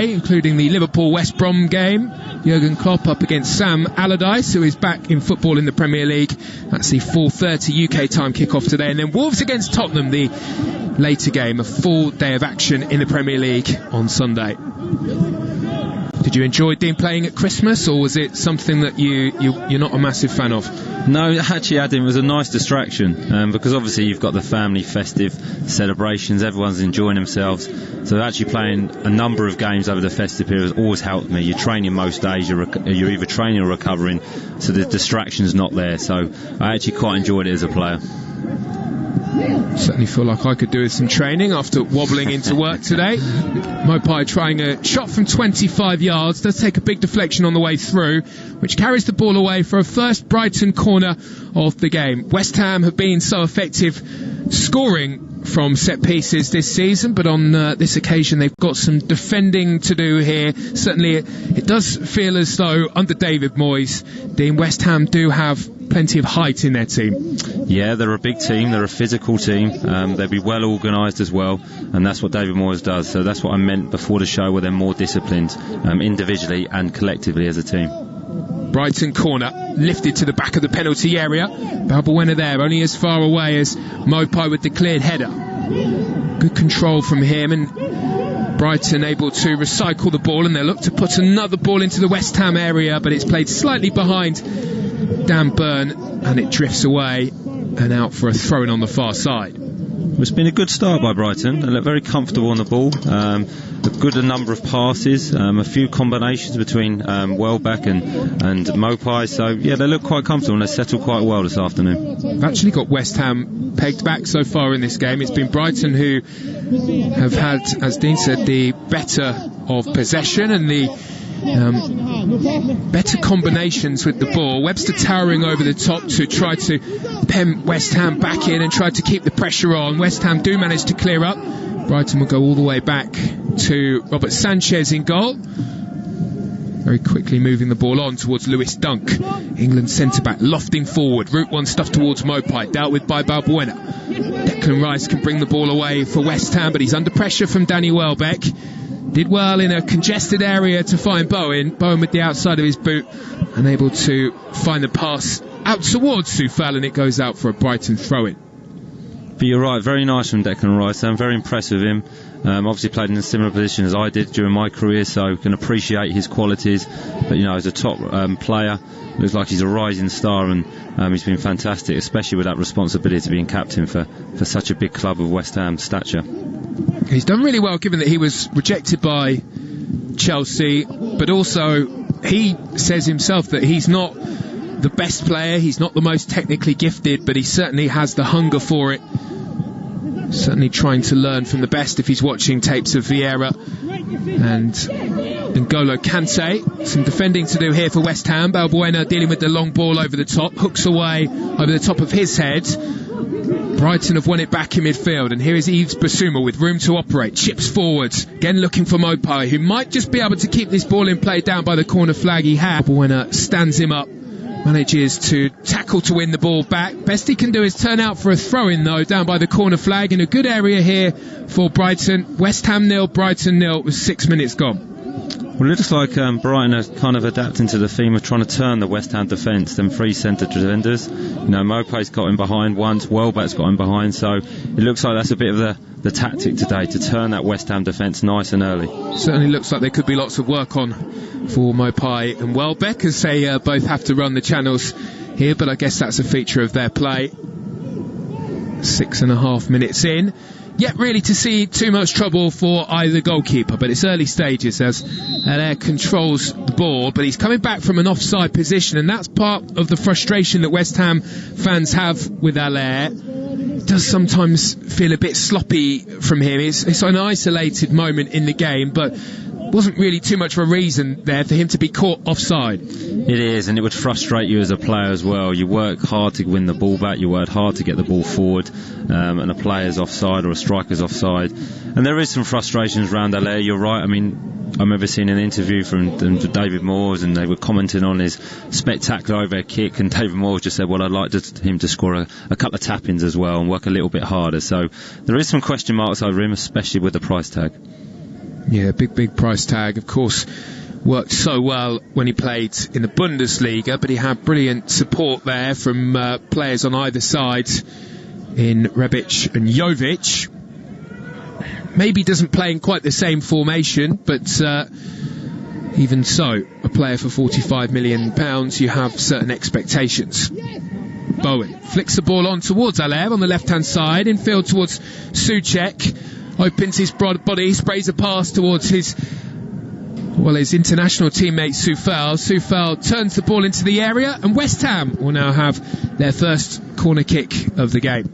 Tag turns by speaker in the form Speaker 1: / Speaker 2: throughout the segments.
Speaker 1: including the Liverpool-West Brom game. Jurgen Klopp up against Sam Allardyce, who is back in football in the Premier League. That's the 4:30 UK time kick-off today. And then Wolves against Tottenham, the later game, a full day of action in the Premier League on Sunday. Did you enjoy Dean playing at Christmas, or was it something that you're not a massive fan of?
Speaker 2: No, actually, Adam, it was a nice distraction because obviously you've got the family festive celebrations, everyone's enjoying themselves. So actually playing a number of games over the festive period has always helped me. You're training most days, you're either training or recovering, so the distraction's not there. So I actually quite enjoyed it as a player.
Speaker 1: Certainly feel like I could do with some training after wobbling into work today. Maupay trying a shot from 25 yards, does take a big deflection on the way through, which carries the ball away for a first Brighton corner of the game. West Ham have been so effective scoring from set pieces this season, but on this occasion they've got some defending to do here. Certainly it does feel as though under David Moyes, Dean, West Ham do have plenty of height in their team.
Speaker 2: Yeah, they're a big team, they're a physical team, they'll be well organised as well, and that's what David Moyes does. So that's what I meant before the show, where they're more disciplined individually and collectively as a team.
Speaker 1: Brighton corner, lifted to the back of the penalty area. Balbuena there, only as far away as Maupay with the cleared header. Good control from him, and Brighton able to recycle the ball, and they'll look to put another ball into the West Ham area, but it's played slightly behind Dan Burn, and it drifts away and out for a throw-in on the far side.
Speaker 2: It's been a good start by Brighton. They look very comfortable on the ball. A good number of passes, a few combinations between Welbeck and Maupay. So yeah, they look quite comfortable and they settle quite well this afternoon.
Speaker 1: They've actually got West Ham pegged back so far in this game. It's been Brighton who have had, as Dean said, the better of possession and the better combinations with the ball. Webster towering over the top to try to pen West Ham back in and try to keep the pressure on. West Ham do manage to clear up. Brighton will go all the way back to Robert Sanchez in goal, very quickly moving the ball on towards Lewis Dunk, England centre-back, lofting forward, route one stuff towards Maupay, dealt with by Balbuena. Declan Rice can bring the ball away for West Ham, but he's under pressure from Danny Welbeck. Did well in a congested area to find Bowen with the outside of his boot, unable to find the pass out towards Coufal, and it goes out for a Brighton throw-in.
Speaker 2: But you're right, very nice from Declan Rice. I'm very impressed with him. Obviously played in a similar position as I did during my career, so can appreciate his qualities. But you know, as a top player, looks like he's a rising star, and he's been fantastic, especially with that responsibility of being captain for such a big club of West Ham stature.
Speaker 1: He's done really well, given that he was rejected by Chelsea, but also he says himself that he's not the best player, he's not the most technically gifted, but he certainly has the hunger for it. Certainly trying to learn from the best if he's watching tapes of Vieira and N'Golo Kante. Some defending to do here for West Ham. Balbuena dealing with the long ball over the top, hooks away over the top of his head. Brighton have won it back in midfield, and here is Yves Bissouma with room to operate, chips forwards, again looking for Maupay, who might just be able to keep this ball in play down by the corner flag he had. Balbuena stands him up, manages to tackle to win the ball back. Best he can do is turn out for a throw-in though, down by the corner flag, in a good area here for Brighton. West Ham 0, Brighton 0 with 6 minutes gone.
Speaker 2: Well, it looks like Brighton are kind of adapting to the theme of trying to turn the West Ham defence, them three centre defenders. You know, Maupay's got him behind once, Welbeck's got him behind, so it looks like that's a bit of the tactic today, to turn that West Ham defence nice and early. Certainly looks like there could be lots of work on for Maupay and Welbeck, as they both have to run the channels here, but I guess that's a feature of their play. 6.5 minutes in. Yet really to see too much trouble for either goalkeeper, but it's early stages as Allaire controls the ball, but he's coming back from an offside position, and that's part of the frustration that West Ham fans have with Allaire. It does sometimes feel a bit sloppy from him. It's an isolated moment in the game, but wasn't really too much of a reason there for him to be caught offside. It is, and it would frustrate you as a player as well. You work hard to win the ball back, you work hard to get the ball forward, and a player's offside or a striker's offside. And there is some frustrations around Allaire, you're right. I mean, I remember seeing an interview from David Moyes, and they were commenting on his spectacular overhead kick, and David Moyes just said, well, I'd like him to score a couple of tap-ins as well and work a little bit harder. So there is some question marks over him, especially with the price tag. Yeah, big price tag. Of course, worked so well when he played in the Bundesliga, but he had brilliant support there from players on either side in Rebic and Jovic. Maybe doesn't play in quite the same formation, but even so, a player for £45 million, you have certain expectations. Bowen flicks the ball on towards Allaire on the left-hand side, infield towards Soucek, opens his broad body, sprays a pass towards his international teammate Coufal. Coufal turns the ball into the area, and West Ham will now have their first corner kick of the game.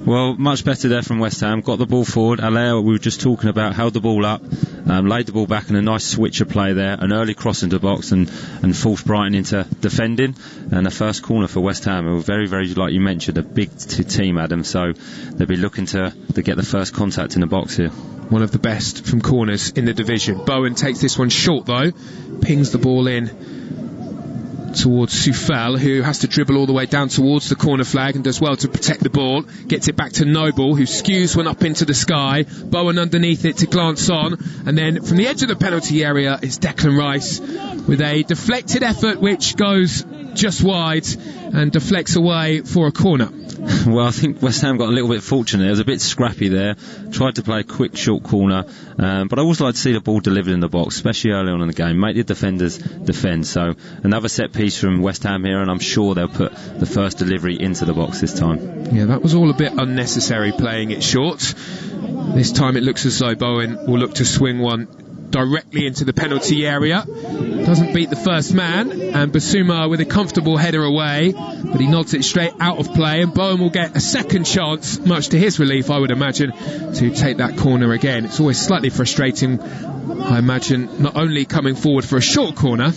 Speaker 3: Well, much better there from West Ham. Got the ball forward. Allaire, we were just talking about, held the ball up, laid the ball back, and a nice switcher play there. An early cross into the box and forced Brighton into defending. And the first corner for West Ham. It was very, very, like you mentioned, a big team, Adam. So they'll be looking to get the first contact in the box here.
Speaker 2: One of the best from corners in the division. Bowen takes this one short though. Pings the ball in towards Coufal, who has to dribble all the way down towards the corner flag and does well to protect the ball. Gets it back to Noble, who skews one up into the sky. Bowen underneath it to glance on, and then from the edge of the penalty area is Declan Rice with a deflected effort which goes just wide and deflects away for a corner.
Speaker 3: Well, I think West Ham got a little bit fortunate. It was a bit scrappy there. Tried to play a quick short corner, but I always like to see the ball delivered in the box, especially early on in the game. Make the defenders defend. So another set piece from West Ham here, and I'm sure they'll put the first delivery into the box this time.
Speaker 2: Yeah, that was all a bit unnecessary, playing it short. This time it looks as though Bowen will look to swing one directly into the penalty area. Doesn't beat the first man, and Bissouma with a comfortable header away, but he nods it straight out of play, and Bowen will get a second chance, much to his relief I would imagine, to take that corner again. It's always slightly frustrating, I imagine, not only coming forward for a short corner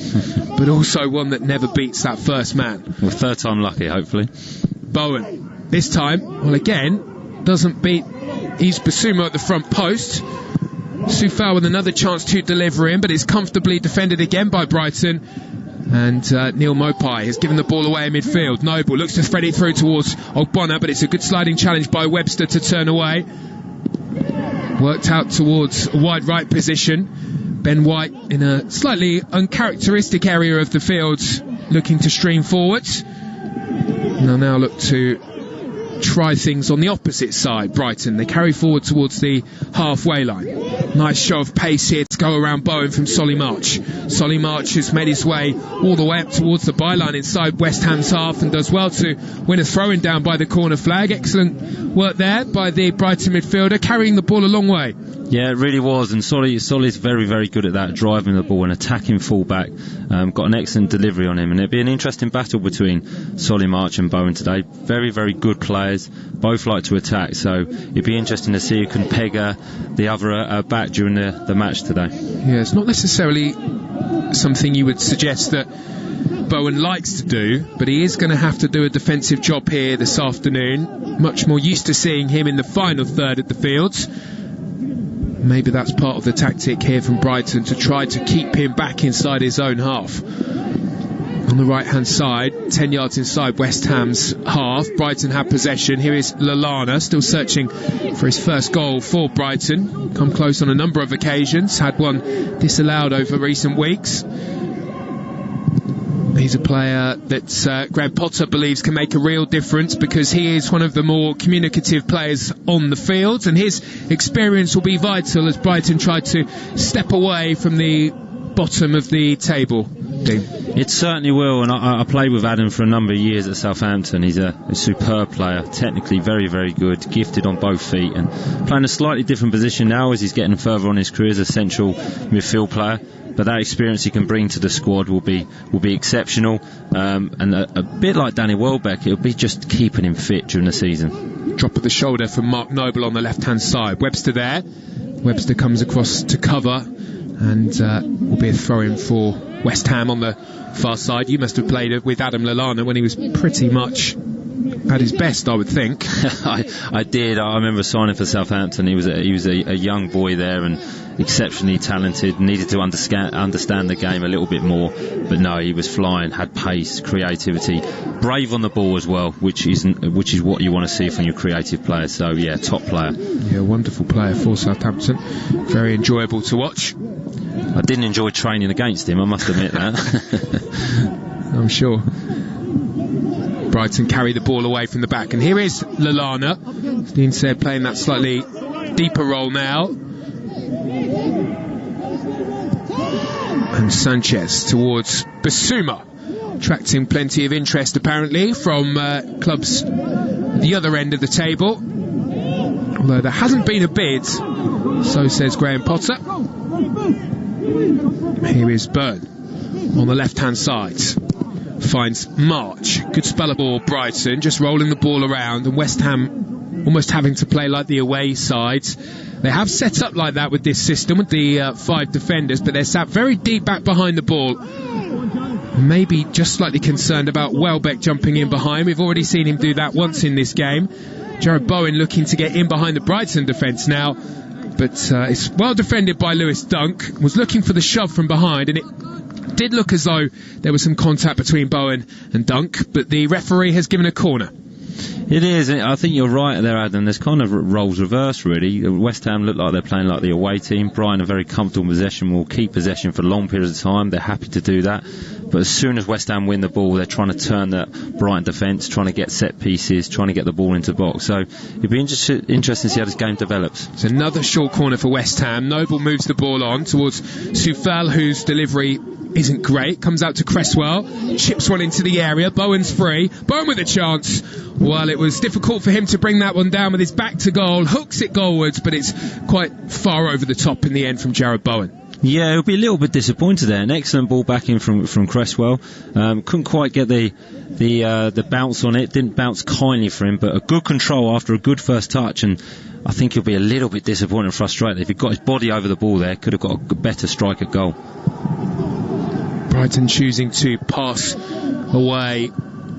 Speaker 2: but also one that never beats that first man.
Speaker 3: Well, third time lucky, hopefully.
Speaker 2: Bowen this time, well again, doesn't beat Yves Bissouma at the front post. Coufal with another chance to deliver in, but it's comfortably defended again by Brighton, and Neil Maupay has given the ball away in midfield. Noble looks to thread it through towards Ogbonna, but it's a good sliding challenge by Webster to turn away. Worked out towards a wide right position. Ben White in a slightly uncharacteristic area of the field, looking to stream forwards. And they'll now look to try things on the opposite side. Brighton, they carry forward towards the halfway line. Nice show of pace here to go around Bowen from Solly March. Solly March has made his way all the way up towards the byline inside West Ham's half, and does well to win a throw-in down by the corner flag. Excellent work there by the Brighton midfielder, carrying the ball a long way.
Speaker 3: Yeah, it really was, and Solly's very, very good at that, driving the ball and attacking full-back. Got an excellent delivery on him, and it'll be an interesting battle between Solly March and Bowen today. Very, very good players, both like to attack, so it'd be interesting to see who can peg the other back during the match today.
Speaker 2: Yeah, it's not necessarily something you would suggest that Bowen likes to do, but he is going to have to do a defensive job here this afternoon. Much more used to seeing him in the final third of the field. Maybe that's part of the tactic here from Brighton, to try to keep him back inside his own half. On the right hand side, 10 yards inside West Ham's half, Brighton have possession. Here is Lallana, still searching for his first goal for Brighton. Come close on a number of occasions, had one disallowed over recent weeks. He's a player that Graham Potter believes can make a real difference, because he is one of the more communicative players on the field, and his experience will be vital as Brighton try to step away from the bottom of the table. Dean?
Speaker 3: It certainly will, and I played with Adam for a number of years at Southampton. He's a superb player, technically very, very good, gifted on both feet, and playing a slightly different position now as he's getting further on his career as a central midfield player. But that experience he can bring to the squad will be exceptional, and a bit like Danny Welbeck, it'll be just keeping him fit during the season.
Speaker 2: Drop of the shoulder from Mark Noble on the left hand side. Webster there. Webster comes across to cover, and will be a throw-in for West Ham on the far side. You must have played with Adam Lallana when he was pretty much at his best, I would think.
Speaker 3: I did. I remember signing for Southampton. He was a young boy there and exceptionally talented. Needed to understand the game a little bit more, but no, he was flying. Had pace, creativity, brave on the ball as well, which is what you want to see from your creative players. So yeah, top player.
Speaker 2: Yeah, wonderful player for Southampton. Very enjoyable to watch.
Speaker 3: I didn't enjoy training against him, I must admit that.
Speaker 2: I'm sure. Brighton carry the ball away from the back, and here is Lallana. As Dean said, playing that slightly deeper role now. And Sanchez towards Bissouma, attracting plenty of interest apparently from clubs at the other end of the table. Although there hasn't been a bid, so says Graham Potter. Here is Byrne on the left-hand side. Finds March. Good spell of ball, Brighton, just rolling the ball around, and West Ham almost having to play like the away sides. They have set up like that with this system, with the 5 defenders, but they're sat very deep back behind the ball. Maybe just slightly concerned about Welbeck jumping in behind. We've already seen him do that once in this game. Jared Bowen looking to get in behind the Brighton defence now, but it's well defended by Lewis Dunk. Was looking for the shove from behind, and it did look as though there was some contact between Bowen and Dunk, but the referee has given a corner.
Speaker 3: It is. I think you're right there, Adam. There's kind of roles reversed, really. West Ham look like they're playing like the away team. Brighton are very comfortable in possession, will keep possession for long periods of time. They're happy to do that. But as soon as West Ham win the ball, they're trying to turn the Brighton defence, trying to get set pieces, trying to get the ball into the box. So it'd be interesting to see how this game develops.
Speaker 2: It's another short corner for West Ham. Noble moves the ball on towards Coufal, whose delivery isn't great. Comes out to Cresswell, chips one into the area. Bowen's free. Bowen with a chance. Well, it was difficult for him to bring that one down with his back to goal. Hooks it goalwards, but it's quite far over the top in the end from Jared Bowen.
Speaker 3: Yeah, he'll be a little bit disappointed there. An excellent ball back in from Cresswell. Couldn't quite get the bounce on it. Didn't bounce kindly for him, but a good control after a good first touch. And I think he'll be a little bit disappointed and frustrated. If he got his body over the ball there, could have got a better strike at goal.
Speaker 2: Brighton choosing to pass away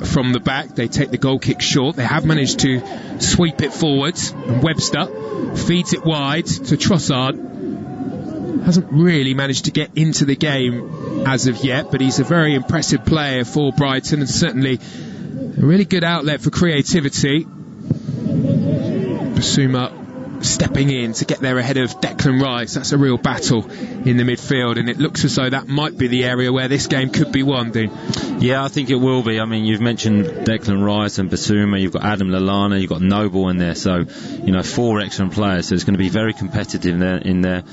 Speaker 2: from the back. They take the goal kick short. They have managed to sweep it forwards, and Webster feeds it wide to Trossard. Hasn't really managed to get into the game as of yet, but he's a very impressive player for Brighton, and certainly a really good outlet for creativity. Bissouma stepping in to get there ahead of Declan Rice. That's a real battle in the midfield, and it looks as though that might be the area where this game could be won, Dean.
Speaker 3: Yeah, I think it will be. I mean, you've mentioned Declan Rice and Bissouma, you've got Adam Lallana, you've got Noble in there, so 4 excellent players, so it's going to be very competitive in there.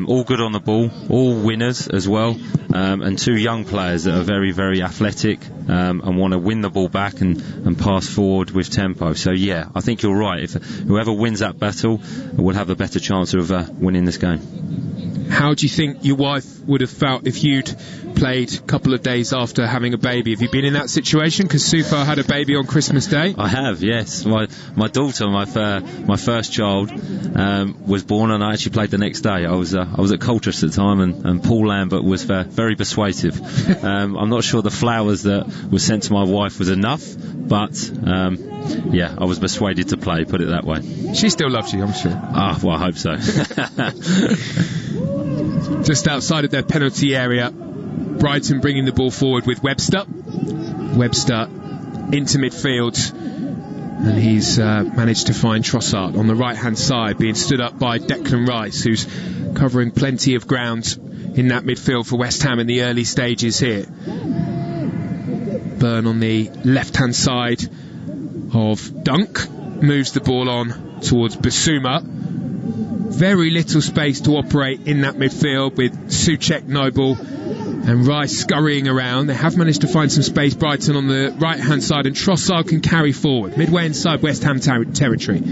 Speaker 3: All good on the ball, all winners as well, and 2 young players that are very, very athletic and want to win the ball back and pass forward with tempo. So yeah, I think you're right. If whoever wins that battle will have a better chance of winning this game.
Speaker 2: How do you think your wife would have felt if you'd played a couple of days after having a baby? Have you been in that situation? Because Coufal had a baby on Christmas Day.
Speaker 3: I have, yes. My daughter, my first child, was born, and I actually played the next day. I was at Colchester at the time, and Paul Lambert was very persuasive. I'm not sure the flowers that were sent to my wife was enough, but yeah, I was persuaded to play, put it that way.
Speaker 2: She still loves you, I'm sure.
Speaker 3: Well, I hope so.
Speaker 2: Just outside of their penalty area, Brighton bringing the ball forward with Webster. Webster into midfield, and he's managed to find Trossard on the right-hand side, being stood up by Declan Rice, who's covering plenty of ground in that midfield for West Ham in the early stages here. Byrne on the left-hand side of Dunk moves the ball on towards Bissouma. Very little space to operate in that midfield with Soucek, Noble and Rice scurrying around. They have managed to find some space, Brighton, on the right-hand side, and Trossard can carry forward. Midway inside West Ham territory.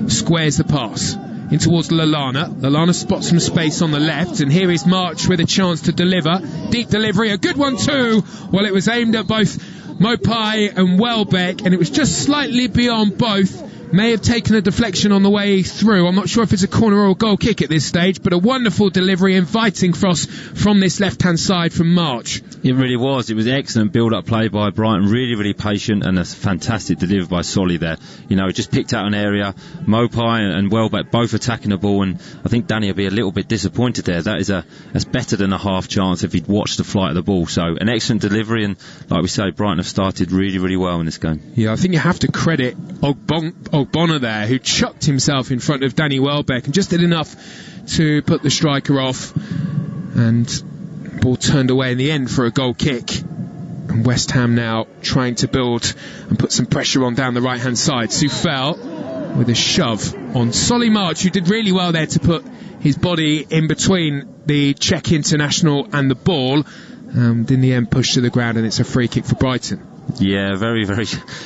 Speaker 2: Squares the pass in towards Lallana. Lallana spots some space on the left, and here is March with a chance to deliver. Deep delivery, a good one too. Well, it was aimed at both Maupay and Welbeck, and it was just slightly beyond both. may have taken a deflection on the way through. I'm not sure if it's a corner or a goal kick at this stage, but a wonderful delivery, inviting cross from this left-hand side from March.
Speaker 3: It really was. It was excellent build-up play by Brighton, really, really patient, and a fantastic delivery by Solly there. You know, just picked out an area. Maupay and Welbeck both attacking the ball, and I think Danny will be a little bit disappointed there. That's better than a half chance if he'd watched the flight of the ball. So an excellent delivery, and like we say, Brighton have started really, really well in this game.
Speaker 2: Yeah, I think you have to credit Ogbonna there, who chucked himself in front of Danny Welbeck and just did enough to put the striker off, and ball turned away in the end for a goal kick. And West Ham now trying to build and put some pressure on down the right hand side. Coufal with a shove on Solly March, who did really well there to put his body in between the Czech international and the ball, and in the end pushed to the ground, and it's a free kick for Brighton.
Speaker 3: Yeah, very, very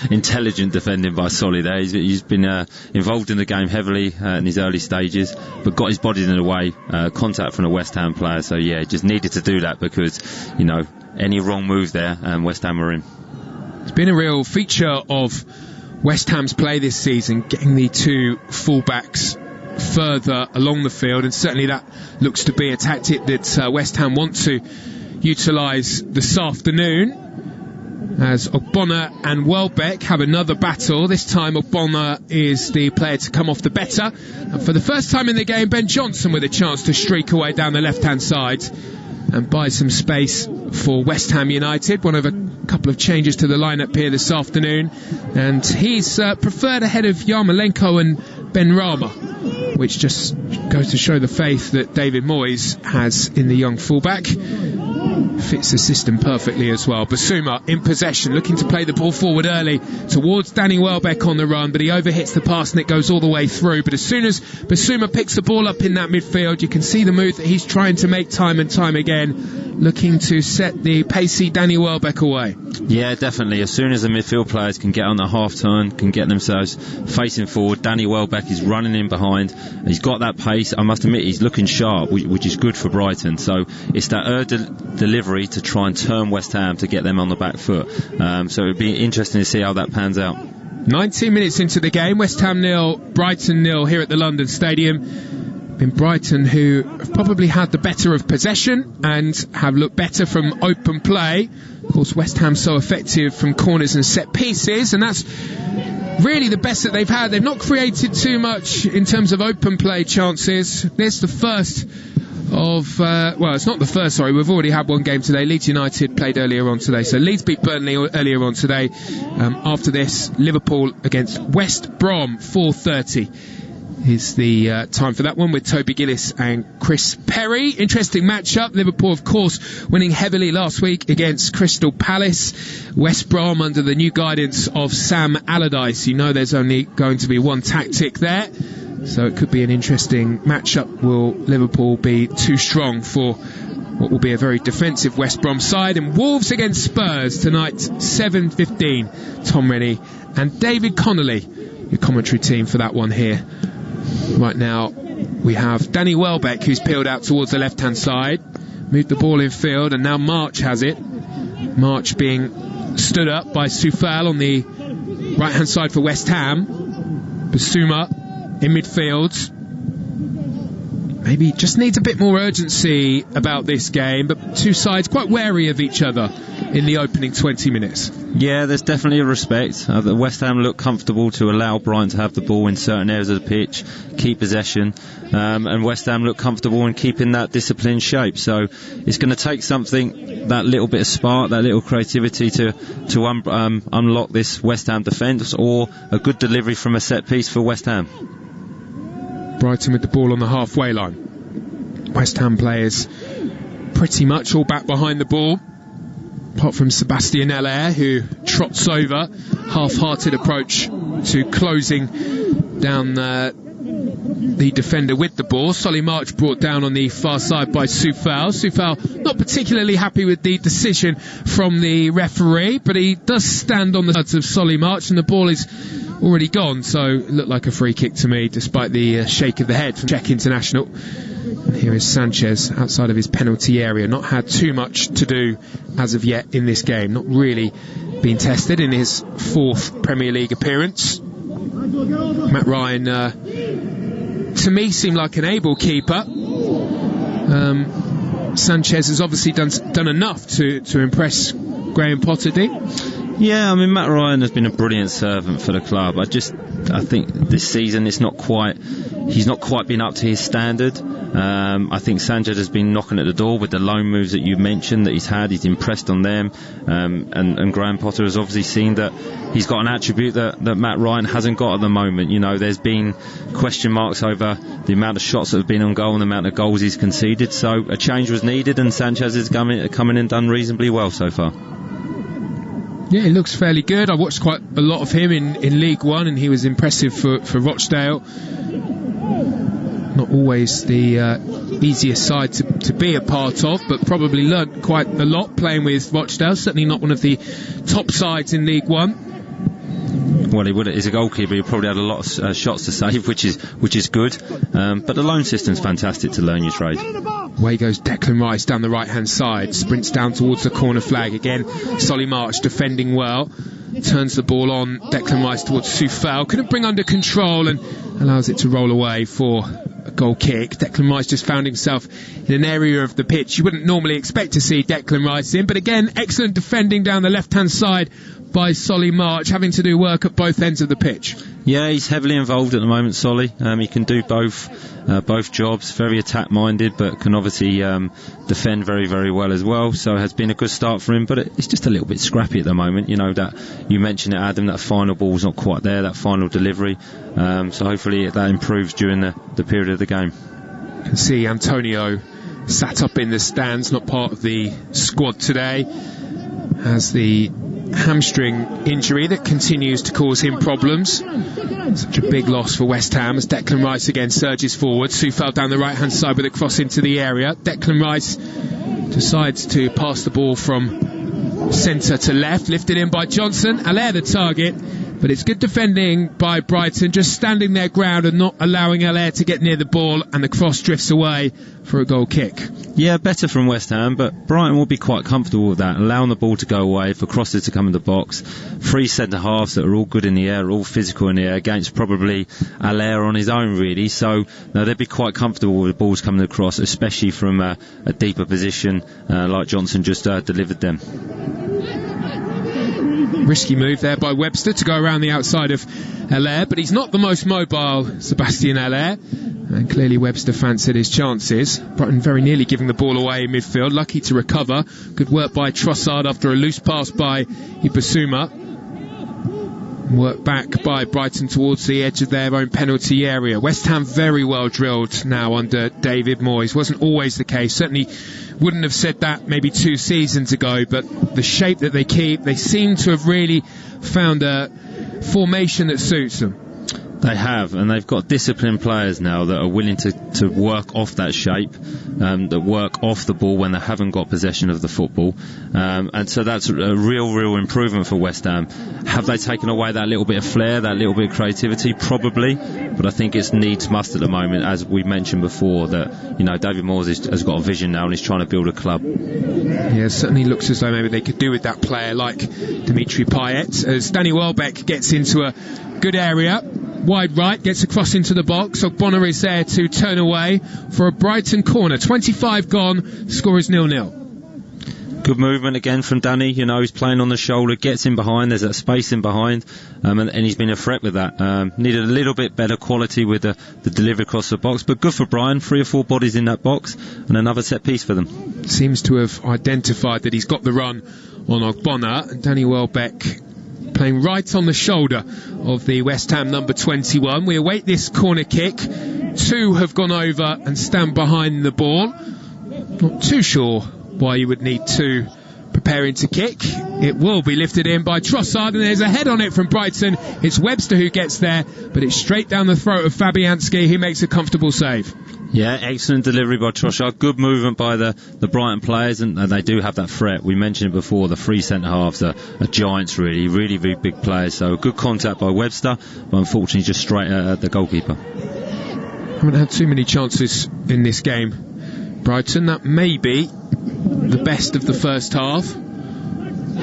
Speaker 3: intelligent defending by Solly there. He's been involved in the game heavily in his early stages, but got his body in the way, contact from a West Ham player. So yeah, just needed to do that because, you know, any wrong move there and West Ham were in.
Speaker 2: It's been a real feature of West Ham's play this season, getting the two fullbacks further along the field, and certainly that looks to be a tactic that West Ham want to utilise this afternoon, as Ogbonna and Welbeck have another battle. This time Ogbonna is the player to come off the better, and for the first time in the game, Ben Johnson with a chance to streak away down the left hand side and buy some space for West Ham United. One of a couple of changes to the lineup here this afternoon, and he's preferred ahead of Yarmolenko and Benrahma, which just goes to show the faith that David Moyes has in the young fullback. Fits the system perfectly as well. Bissouma in possession, looking to play the ball forward early towards Danny Welbeck on the run, but he overhits the pass and it goes all the way through. But as soon as Bissouma picks the ball up in that midfield, you can see the move that he's trying to make time and time again, looking to set the pacey Danny Welbeck away.
Speaker 3: Yeah, definitely. As soon as the midfield players can get on the half turn, can get themselves facing forward, Danny Welbeck is running in behind. He's got that pace. I must admit, he's looking sharp, which is good for Brighton. So it's that delivery to try and turn West Ham to get them on the back foot. So it would be interesting to see how that pans out.
Speaker 2: 19 minutes into the game, West Ham 0, Brighton 0 here at the London Stadium. Been Brighton who have probably had the better of possession and have looked better from open play. Of course, West Ham so effective from corners and set pieces, and that's really the best that they've had. They've not created too much in terms of open play chances. There's the first of, well, it's not the first, sorry, we've already had one game today. Leeds United played earlier on today, so Leeds beat Burnley earlier on today. After this, Liverpool against West Brom, 4:30 is the time for that one, with Toby Gillis and Chris Perry. Interesting matchup. Liverpool, of course, winning heavily last week against Crystal Palace. West Brom under the new guidance of Sam Allardyce. You know there's only going to be one tactic there, so it could be an interesting matchup. Will Liverpool be too strong for what will be a very defensive West Brom side? And Wolves against Spurs tonight, 7:15. Tom Rennie and David Connolly, your commentary team for that one here. Right now we have Danny Welbeck, who's peeled out towards the left hand side, moved the ball in field, and now March has it. March being stood up by Coufal on the right hand side for West Ham. Bissouma in midfield. Maybe just needs a bit more urgency about this game, but two sides quite wary of each other in the opening 20 minutes.
Speaker 3: Yeah, there's definitely a respect. The West Ham look comfortable to allow Brighton to have the ball in certain areas of the pitch, keep possession, and West Ham look comfortable in keeping that disciplined shape. So it's going to take something, that little bit of spark, that little creativity to unlock this West Ham defence, or a good delivery from a set piece for West Ham.
Speaker 2: Brighton with the ball on the halfway line. West Ham players pretty much all back behind the ball, apart from Sebastian Allaire, who trots over. Half-hearted approach to closing down the defender with the ball. Solly March brought down on the far side by Coufal. Coufal not particularly happy with the decision from the referee, but he does stand on the sides of Solly March, and the ball is already gone, so it looked like a free kick to me, despite the shake of the head from Czech international. And here is Sanchez outside of his penalty area. Not had too much to do as of yet in this game. Not really been tested in his fourth Premier League appearance. Matt Ryan, to me, seemed like an able keeper. Sanchez has obviously done enough to impress Graham Potter.
Speaker 3: Yeah, I mean, Matt Ryan has been a brilliant servant for the club. I think this season he's not quite been up to his standard. I think Sanchez has been knocking at the door with the loan moves that you mentioned that he's had. He's impressed on them, and Graham Potter has obviously seen that he's got an attribute that Matt Ryan hasn't got at the moment. You know, there's been question marks over the amount of shots that have been on goal and the amount of goals he's conceded, so a change was needed, and Sanchez has come in and done reasonably well so far.
Speaker 2: Yeah, he looks fairly good. I watched quite a lot of him in League One, and he was impressive for Rochdale. Not always the easiest side to be a part of, but probably learnt quite a lot playing with Rochdale. Certainly not one of the top sides in League One.
Speaker 3: Well, he would. As a goalkeeper, he probably had a lot of shots to save, which is good. But the loan system's fantastic to learn your trade.
Speaker 2: Away goes Declan Rice down the right-hand side, sprints down towards the corner flag again. Solly March defending well, turns the ball on. Declan Rice towards Coufal, couldn't bring under control and allows it to roll away for a goal kick. Declan Rice just found himself in an area of the pitch you wouldn't normally expect to see Declan Rice in, but again, excellent defending down the left-hand side by Solly March, having to do work at both ends of the pitch.
Speaker 3: Yeah, he's heavily involved at the moment, Solly. He can do both jobs, very attack-minded, but can obviously defend very, very well as well. So it has been a good start for him, but it's just a little bit scrappy at the moment. You know, that you mentioned it, Adam, that final ball's not quite there, that final delivery. So hopefully that improves during the period of the game.
Speaker 2: You can see Antonio sat up in the stands, not part of the squad today, has the hamstring injury that continues to cause him problems. Such a big loss for West Ham as Declan Rice again surges forward. Coufal down the right hand side with a cross into the area. Declan Rice decides to pass the ball from centre to left, lifted in by Johnson. Allaire the target, but it's good defending by Brighton, just standing their ground and not allowing Allaire to get near the ball, and the cross drifts away for a goal kick.
Speaker 3: Yeah, better from West Ham, but Brighton will be quite comfortable with that, allowing the ball to go away, for crosses to come in the box. Three centre-halves that are all good in the air, all physical in the air, against probably Allaire on his own, really. So no, they'd be quite comfortable with the balls coming across, especially from a deeper position like Johnson just delivered them.
Speaker 2: Risky move there by Webster to go around the outside of Allaire, but he's not the most mobile, Sebastian Allaire, and clearly Webster fancied his chances. Brighton very nearly giving the ball away in midfield, lucky to recover. Good work by Trossard after a loose pass by Bissouma. Work back by Brighton towards the edge of their own penalty area. West Ham very well drilled now under David Moyes. Wasn't always the case, certainly wouldn't have said that maybe 2 seasons ago, but the shape that they keep, they seem to have really found a formation that suits them.
Speaker 3: They have, and they've got disciplined players now that are willing to work off that shape, that work off the ball when they haven't got possession of the football, and so that's a real improvement for West Ham. Have they taken away that little bit of flair, that little bit of creativity? Probably, but I think it's needs must at the moment, as we mentioned before, that, you know, David Moyes has got a vision now and he's trying to build a club.
Speaker 2: Yeah, it certainly looks as though maybe they could do with that player like Dimitri Payet, as Danny Welbeck gets into a good area. Wide right, gets across into the box. Ogbonna is there to turn away for a Brighton corner. 25 gone, score is 0-0.
Speaker 3: Good movement again from Danny. You know, he's playing on the shoulder, gets in behind, there's that space in behind, and he's been a threat with that. Needed a little bit better quality with the delivery across the box, but good for Brian. 3 or 4 bodies in that box, and another set piece for them.
Speaker 2: Seems to have identified that he's got the run on Ogbonna, and Danny Welbeck playing right on the shoulder of the West Ham number 21. We await this corner kick. 2 have gone over and stand behind the ball. Not too sure why you would need 2 preparing to kick. It will be lifted in by Trossard, and there's a head on it from Brighton. It's Webster who gets there, but it's straight down the throat of Fabianski, who makes a comfortable save.
Speaker 3: Yeah, excellent delivery by Trossard. Good movement by the Brighton players, and they do have that threat. We mentioned it before, the 3 centre-halves are giants, really very big players. So good contact by Webster, but unfortunately just straight at the goalkeeper.
Speaker 2: Haven't had too many chances in this game, Brighton. That may be the best of the first half.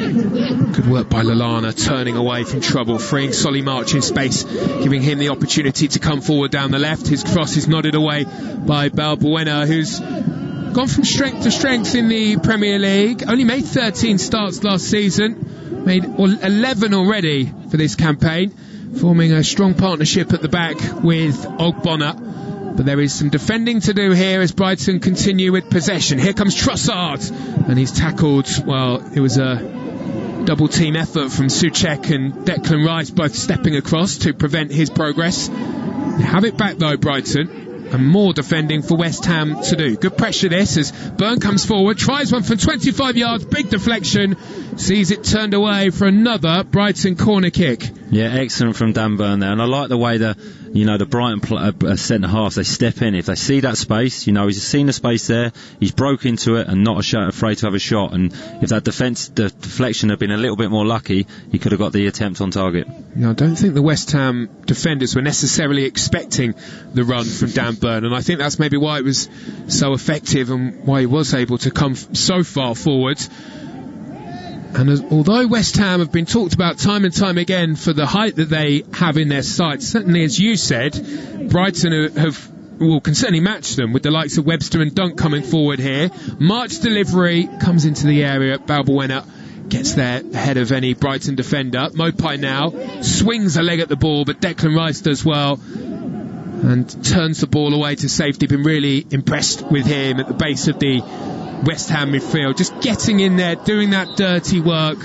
Speaker 2: Good work by Lallana, turning away from trouble, freeing Solly March in space, giving him the opportunity to come forward down the left. His cross is nodded away by Balbuena, who's gone from strength to strength in the Premier League. Only made 13 starts last season, made 11 already for this campaign, forming a strong partnership at the back with Ogbonna. But there is some defending to do here as Brighton continue with possession. Here comes Trossard, and he's tackled. Well, it was a double team effort from Soucek and Declan Rice both stepping across to prevent his progress. They have it back though, Brighton, and more defending for West Ham to do. Good pressure this as Byrne comes forward, tries one from 25 yards, big deflection, sees it turned away for another Brighton corner kick.
Speaker 3: Yeah, excellent from Dan Byrne there, and I like the way the Brighton centre halves, they step in if they see that space. He's seen the space there, he's broke into it and not afraid to have a shot. And if that the deflection had been a little bit more lucky, he could have got the attempt on target.
Speaker 2: I don't think the West Ham defenders were necessarily expecting the run from Dan Byrne, and I think that's maybe why it was so effective and why he was able to come so far forward. And although West Ham have been talked about time and time again for the height that they have in their sides, certainly as you said, Brighton can certainly match them with the likes of Webster and Dunk coming forward here. March delivery comes into the area. Balbuena gets there ahead of any Brighton defender. Maupay now swings a leg at the ball, but Declan Rice does well and turns the ball away to safety. Been really impressed with him at the base of the West Ham midfield, just getting in there, doing that dirty work.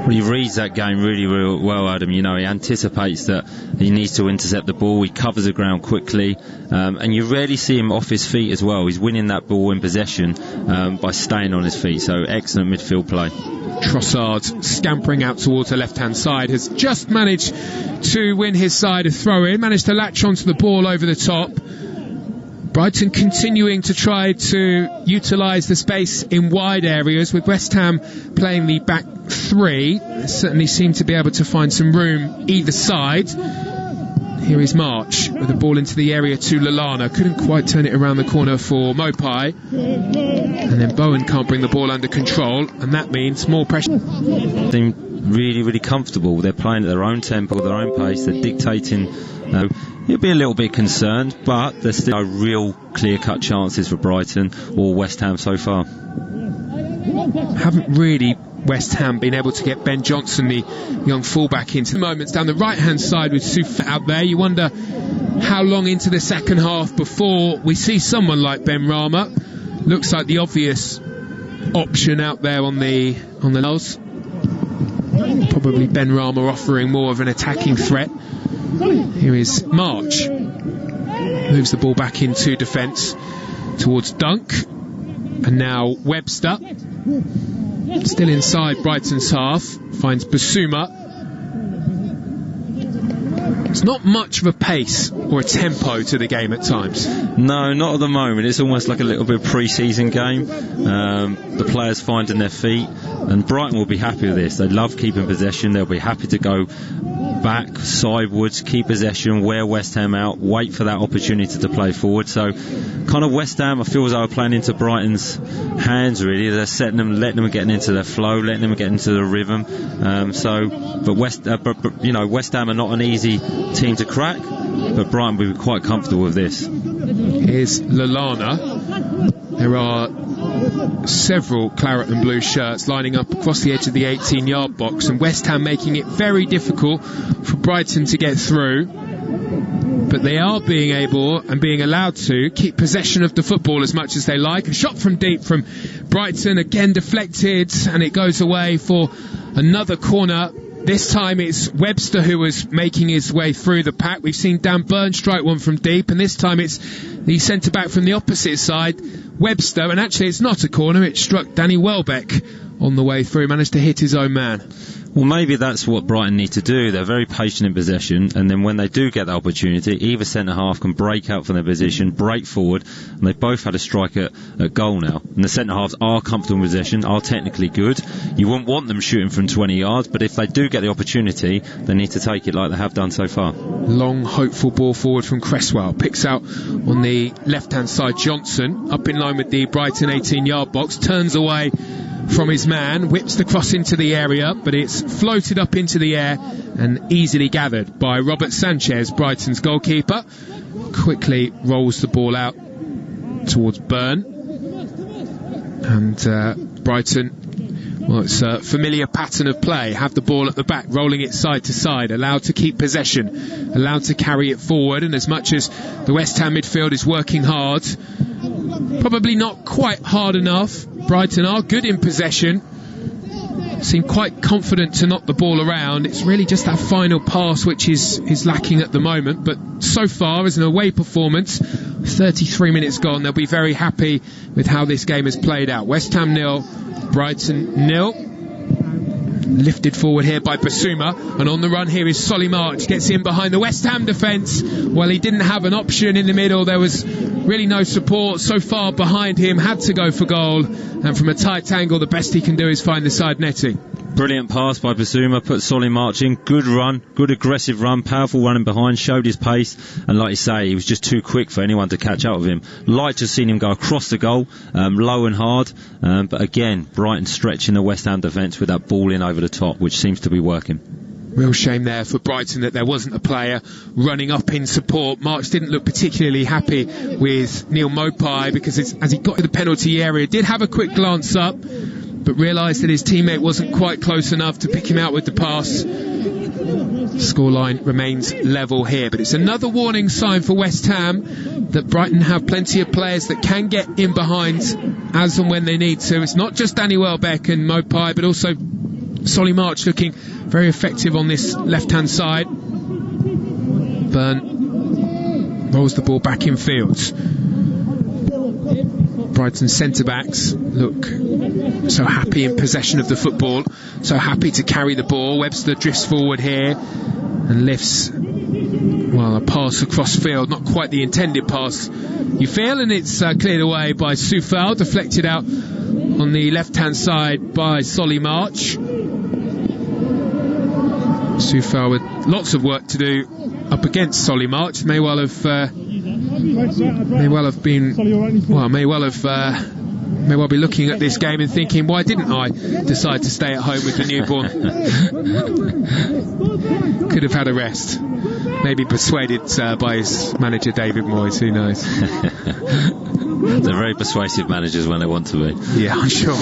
Speaker 3: Well, he reads that game really, really well, Adam. He anticipates that he needs to intercept the ball, he covers the ground quickly, and you rarely see him off his feet as well. He's winning that ball in possession by staying on his feet, so excellent midfield play.
Speaker 2: Trossard scampering out towards the left hand side, has just managed to win his side a throw in, managed to latch onto the ball over the top. Brighton continuing to try to utilise the space in wide areas, with West Ham playing the back three. They certainly seem to be able to find some room either side. Here is March with the ball into the area to Lallana. Couldn't quite turn it around the corner for Maupay. And then Bowen can't bring the ball under control, and that means more pressure.
Speaker 3: Seem really, really comfortable. They're playing at their own tempo, their own pace. They're dictating. You'll be a little bit concerned, but there's still no real clear-cut chances for Brighton or West Ham so far.
Speaker 2: Haven't really West Ham been able to get Ben Johnson, the young fullback, into the moments down the right-hand side with Southampton out there. You wonder how long into the second half before we see someone like Benrahma. Looks like the obvious option out there on the nose. Probably Benrahma offering more of an attacking threat. Here is March, moves the ball back into defence towards Dunk, and now Webster, still inside Brighton's half, finds Bissouma. It's not much of a pace or a tempo to the game at times.
Speaker 3: No, not at the moment. It's almost like a little bit of pre-season game. The players finding their feet, and Brighton will be happy with this. They love keeping possession. They'll be happy to go back, sidewards, keep possession, wear West Ham out, wait for that opportunity to play forward. So kind of West Ham, I feel as though are playing into Brighton's hands really. They're setting them, letting them get into their flow, letting them get into the rhythm. But West Ham are not an easy team to crack, but Brighton will be quite comfortable with this.
Speaker 2: Here's Lallana. There are several claret and blue shirts lining up across the edge of the 18-yard box, and West Ham making it very difficult for Brighton to get through. But they are being able and being allowed to keep possession of the football as much as they like. A shot from deep from Brighton, again deflected, and it goes away for another corner. This time it's Webster who was making his way through the pack. We've seen Dan Byrne strike one from deep, and this time it's the centre-back from the opposite side, Webster, and actually it's not a corner, it struck Danny Welbeck on the way through, managed to hit his own man.
Speaker 3: Well, maybe that's what Brighton need to do. They're very patient in possession, and then when they do get the opportunity, either centre-half can break out from their position, break forward, and they've both had a strike at goal now. And the centre-halves are comfortable in possession, are technically good. You wouldn't want them shooting from 20 yards, but if they do get the opportunity, they need to take it like they have done so far.
Speaker 2: Long, hopeful ball forward from Cresswell. Picks out on the left-hand side Johnson, up in line with the Brighton 18-yard box, turns away from his man, whips the cross into the area, but it's floated up into the air and easily gathered by Robert Sanchez, Brighton's goalkeeper. Quickly rolls the ball out towards Burn, and Brighton, well, it's a familiar pattern of play. Have the ball at the back, rolling it side to side, allowed to keep possession, allowed to carry it forward. And as much as the West Ham midfield is working hard, probably not quite hard enough, Brighton are good in possession, seem quite confident to knock the ball around. It's really just that final pass which is lacking at the moment. But so far, as an away performance, 33 minutes gone, they'll be very happy with how this game has played out. West Ham 0, Brighton 0. Lifted forward here by Bissouma, and on the run here is Solly March. Gets in behind the West Ham defence. Well, he didn't have an option in the middle. There was really no support so far behind him. Had to go for goal, and from a tight angle, the best he can do is find the side netting.
Speaker 3: Brilliant pass by Bissouma, put Solly March in. Good run, good aggressive run, powerful running behind, showed his pace, and like you say, he was just too quick for anyone to catch up with him. Like to have seen him go across the goal, low and hard, but again, Brighton stretching the West Ham defence with that ball in over the top, which seems to be working.
Speaker 2: Real shame there for Brighton that there wasn't a player running up in support. March didn't look particularly happy with Neil Maupay, because as he got to the penalty area, did have a quick glance up, but realised that his teammate wasn't quite close enough to pick him out with the pass. Scoreline remains level here, but it's another warning sign for West Ham that Brighton have plenty of players that can get in behind as and when they need to. It's not just Danny Welbeck and Maupay, but also Solly March looking very effective on this left-hand side. Burn rolls the ball back in field. Brighton centre-backs look so happy in possession of the football, so happy to carry the ball. Webster drifts forward here and lifts, well, a pass across field, not quite the intended pass, you feel, and it's cleared away by Coufal, deflected out on the left-hand side by Solly March. Coufal with lots of work to do up against Solly March. May well have be looking at this game and thinking, why didn't I decide to stay at home with the newborn? Could have had a rest. Maybe persuaded by his manager David Moyes, who knows.
Speaker 3: They're very persuasive managers when they want to be.
Speaker 2: Yeah, I'm sure.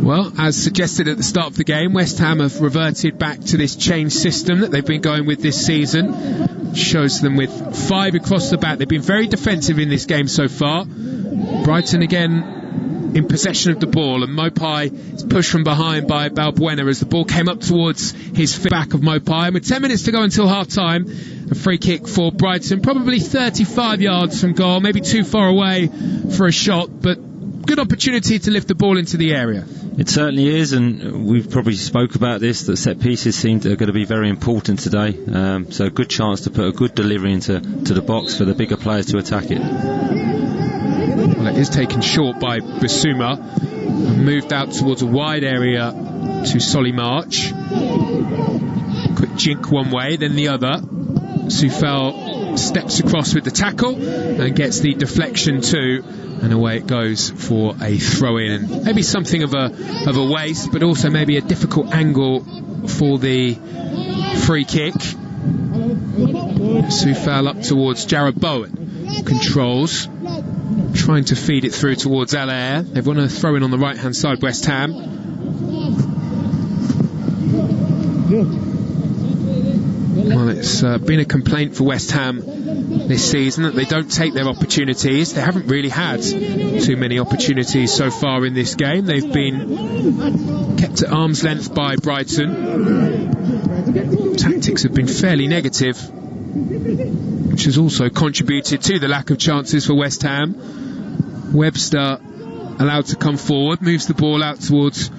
Speaker 2: Well, as suggested at the start of the game, West Ham have reverted back to this change system that they've been going with this season. Shows them with 5 across the back. They've been very defensive in this game so far. Brighton again in possession of the ball, and Maupay is pushed from behind by Balbuena as the ball came up towards his back of Maupay. And with 10 minutes to go until half-time, a free kick for Brighton, probably 35 yards from goal, maybe too far away for a shot, but good opportunity to lift the ball into the area.
Speaker 3: It certainly is, and we've probably spoke about this, that set pieces seem to are going to be very important today, so a good chance to put a good delivery into the box for the bigger players to attack it.
Speaker 2: Well, it is taken short by Bissouma and moved out towards a wide area to Solly March. Quick jink one way, then the other. Coufal steps across with the tackle and gets the deflection too, and away it goes for a throw-in, and maybe something of a waste, but also maybe a difficult angle for the free kick. Coufal up towards Jarrod Bowen, controls, trying to feed it through towards Allaire. They've won a throw-in on the right-hand side, West Ham. Well, it's been a complaint for West Ham this season that they don't take their opportunities. They haven't really had too many opportunities so far in this game. They've been kept at arm's length by Brighton. Tactics have been fairly negative, which has also contributed to the lack of chances for West Ham. Webster allowed to come forward, moves the ball out towards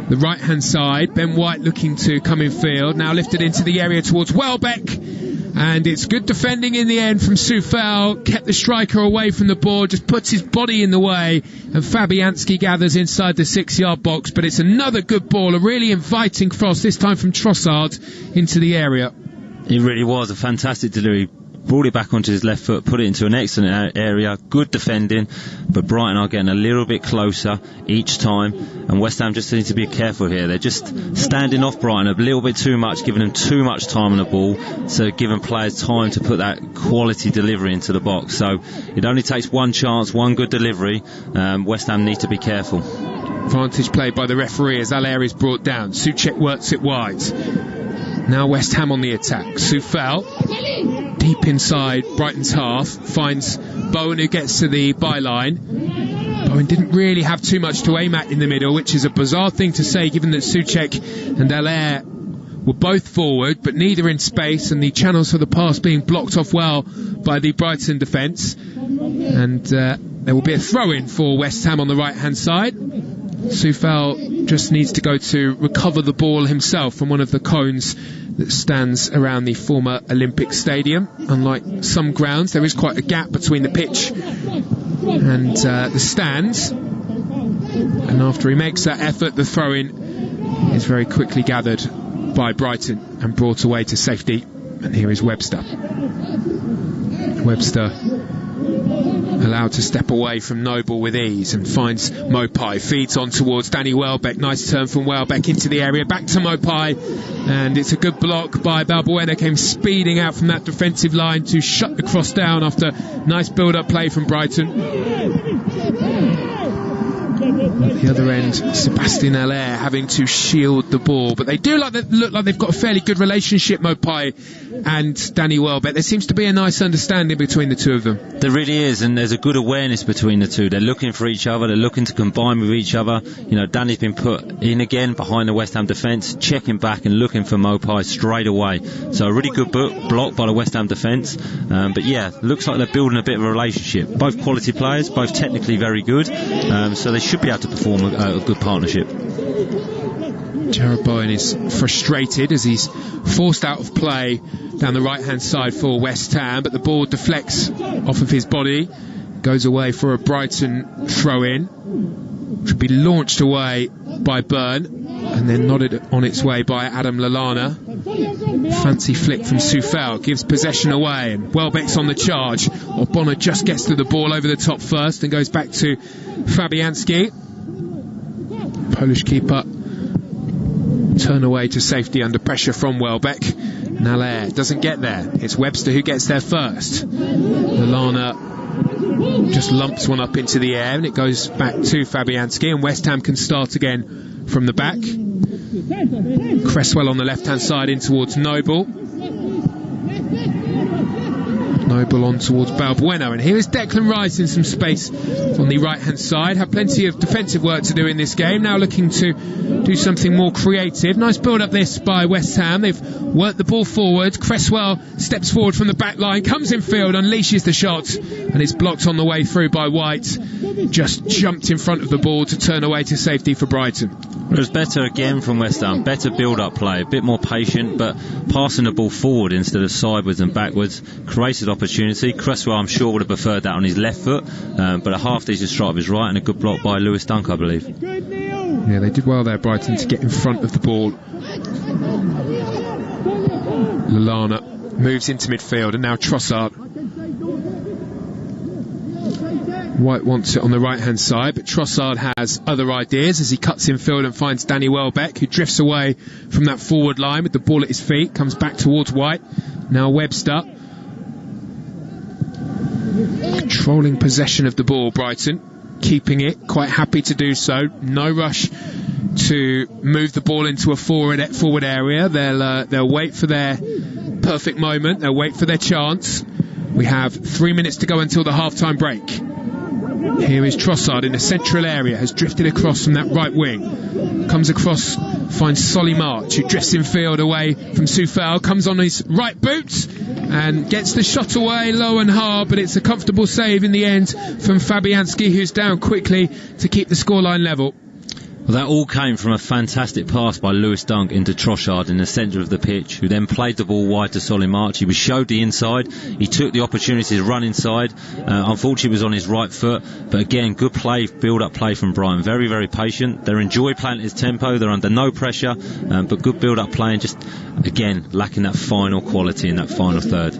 Speaker 2: the right hand side. Ben White looking to come in field, now lifted into the area towards Welbeck, and it's good defending in the end from Coufal. Kept the striker away from the ball, just puts his body in the way, and Fabianski gathers inside the 6-yard box. But it's another good ball, a really inviting cross, this time from Trossard into the area.
Speaker 3: It really was a fantastic delivery. brought it back onto his left foot, put it into an excellent area, good defending, but Brighton are getting a little bit closer each time, and West Ham just need to be careful here. They're just standing off Brighton a little bit too much, giving them too much time on the ball, so giving players time to put that quality delivery into the box. So it only takes one chance, one good delivery. West Ham need to be careful.
Speaker 2: Advantage played by the referee as Allaire is brought down. Soucek works it wide. Now West Ham on the attack. Coufal deep inside Brighton's half, finds Bowen, who gets to the byline. Bowen didn't really have too much to aim at in the middle, which is a bizarre thing to say given that Soucek and Allaire were both forward, but neither in space, and the channels for the pass being blocked off well by the Brighton defence. And there will be a throw-in for West Ham on the right-hand side. Coufal just needs to go to recover the ball himself from one of the cones that stands around the former Olympic Stadium. Unlike some grounds, there is quite a gap between the pitch and the stands. And after he makes that effort, the throw-in is very quickly gathered by Brighton and brought away to safety. And here is Webster. Webster allowed to step away from Noble with ease and finds Maupay, feeds on towards Danny Welbeck. Nice turn from Welbeck into the area, back to Maupay, and it's a good block by Balbuena. Came speeding out from that defensive line to shut the cross down after nice build-up play from Brighton. At the other end, Sebastian Allaire having to shield the ball, but they do look like they've got a fairly good relationship, Maupay and Danny Welbeck. There seems to be a nice understanding between the two of them.
Speaker 3: There really is, and there's a good awareness between the two. They're looking for each other, they're looking to combine with each other. You know, Danny's been put in again behind the West Ham defence, checking back and looking for Maupay straight away. So a really good block by the West Ham defence. But yeah, looks like they're building a bit of a relationship. Both quality players, both technically very good, so they should be able to perform a good partnership.
Speaker 2: Jarrod Bowen is frustrated as he's forced out of play down the right hand side for West Ham, but the ball deflects off of his body, goes away for a Brighton throw-in, which will be launched away by Byrne and then nodded on its way by Adam Lallana. Fancy flick from Coufal gives possession away, and Welbeck's on the charge. Ogbonna just gets to the ball over the top first and goes back to Fabianski. Polish keeper turn away to safety under pressure from Welbeck. Allaire doesn't get there. It's Webster who gets there first. Lallana just lumps one up into the air and it goes back to Fabianski, and West Ham can start again from the back. Cresswell on the left hand side in towards Noble. Noble on towards Balbuena, and here is Declan Rice in some space on the right hand side. Have plenty of defensive work to do in this game, now looking to do something more creative. Nice build up this by West Ham. They've worked the ball forward. Cresswell steps forward from the back line, comes in field, unleashes the shot, and it's blocked on the way through by White. Just jumped in front of the ball to turn away to safety for Brighton.
Speaker 3: It was better again from West Ham, better build-up play, a bit more patient, but passing the ball forward instead of sideways and backwards, created opportunity. Cresswell, I'm sure, would have preferred that on his left foot, but a half-decent strike of his right and a good block by Lewis Dunk, I believe.
Speaker 2: Yeah, they did well there, Brighton, to get in front of the ball. Lallana moves into midfield, and now Trossard. White wants it on the right hand side, but Trossard has other ideas as he cuts in field and finds Danny Welbeck, who drifts away from that forward line with the ball at his feet, comes back towards White. Now Webster controlling possession of the ball, Brighton keeping it, quite happy to do so. No rush to move the ball into a forward area. They'll wait for their perfect moment, they'll wait for their chance. We have 3 minutes to go until the half-time break. Here is Trossard in the central area, has drifted across from that right wing, comes across, finds Solly March, who drifts in field away from Coufal, comes on his right boot and gets the shot away low and hard, but it's a comfortable save in the end from Fabianski, who's down quickly to keep the scoreline level.
Speaker 3: Well, that all came from a fantastic pass by Lewis Dunk into Trossard in the centre of the pitch, who then played the ball wide to Solly March. He was showed the inside, he took the opportunity to run inside, unfortunately it was on his right foot, but again, good play, build-up play from Brighton, very, very patient. They enjoy playing at his tempo, they're under no pressure, but good build-up play, and just, again, lacking that final quality in that final third.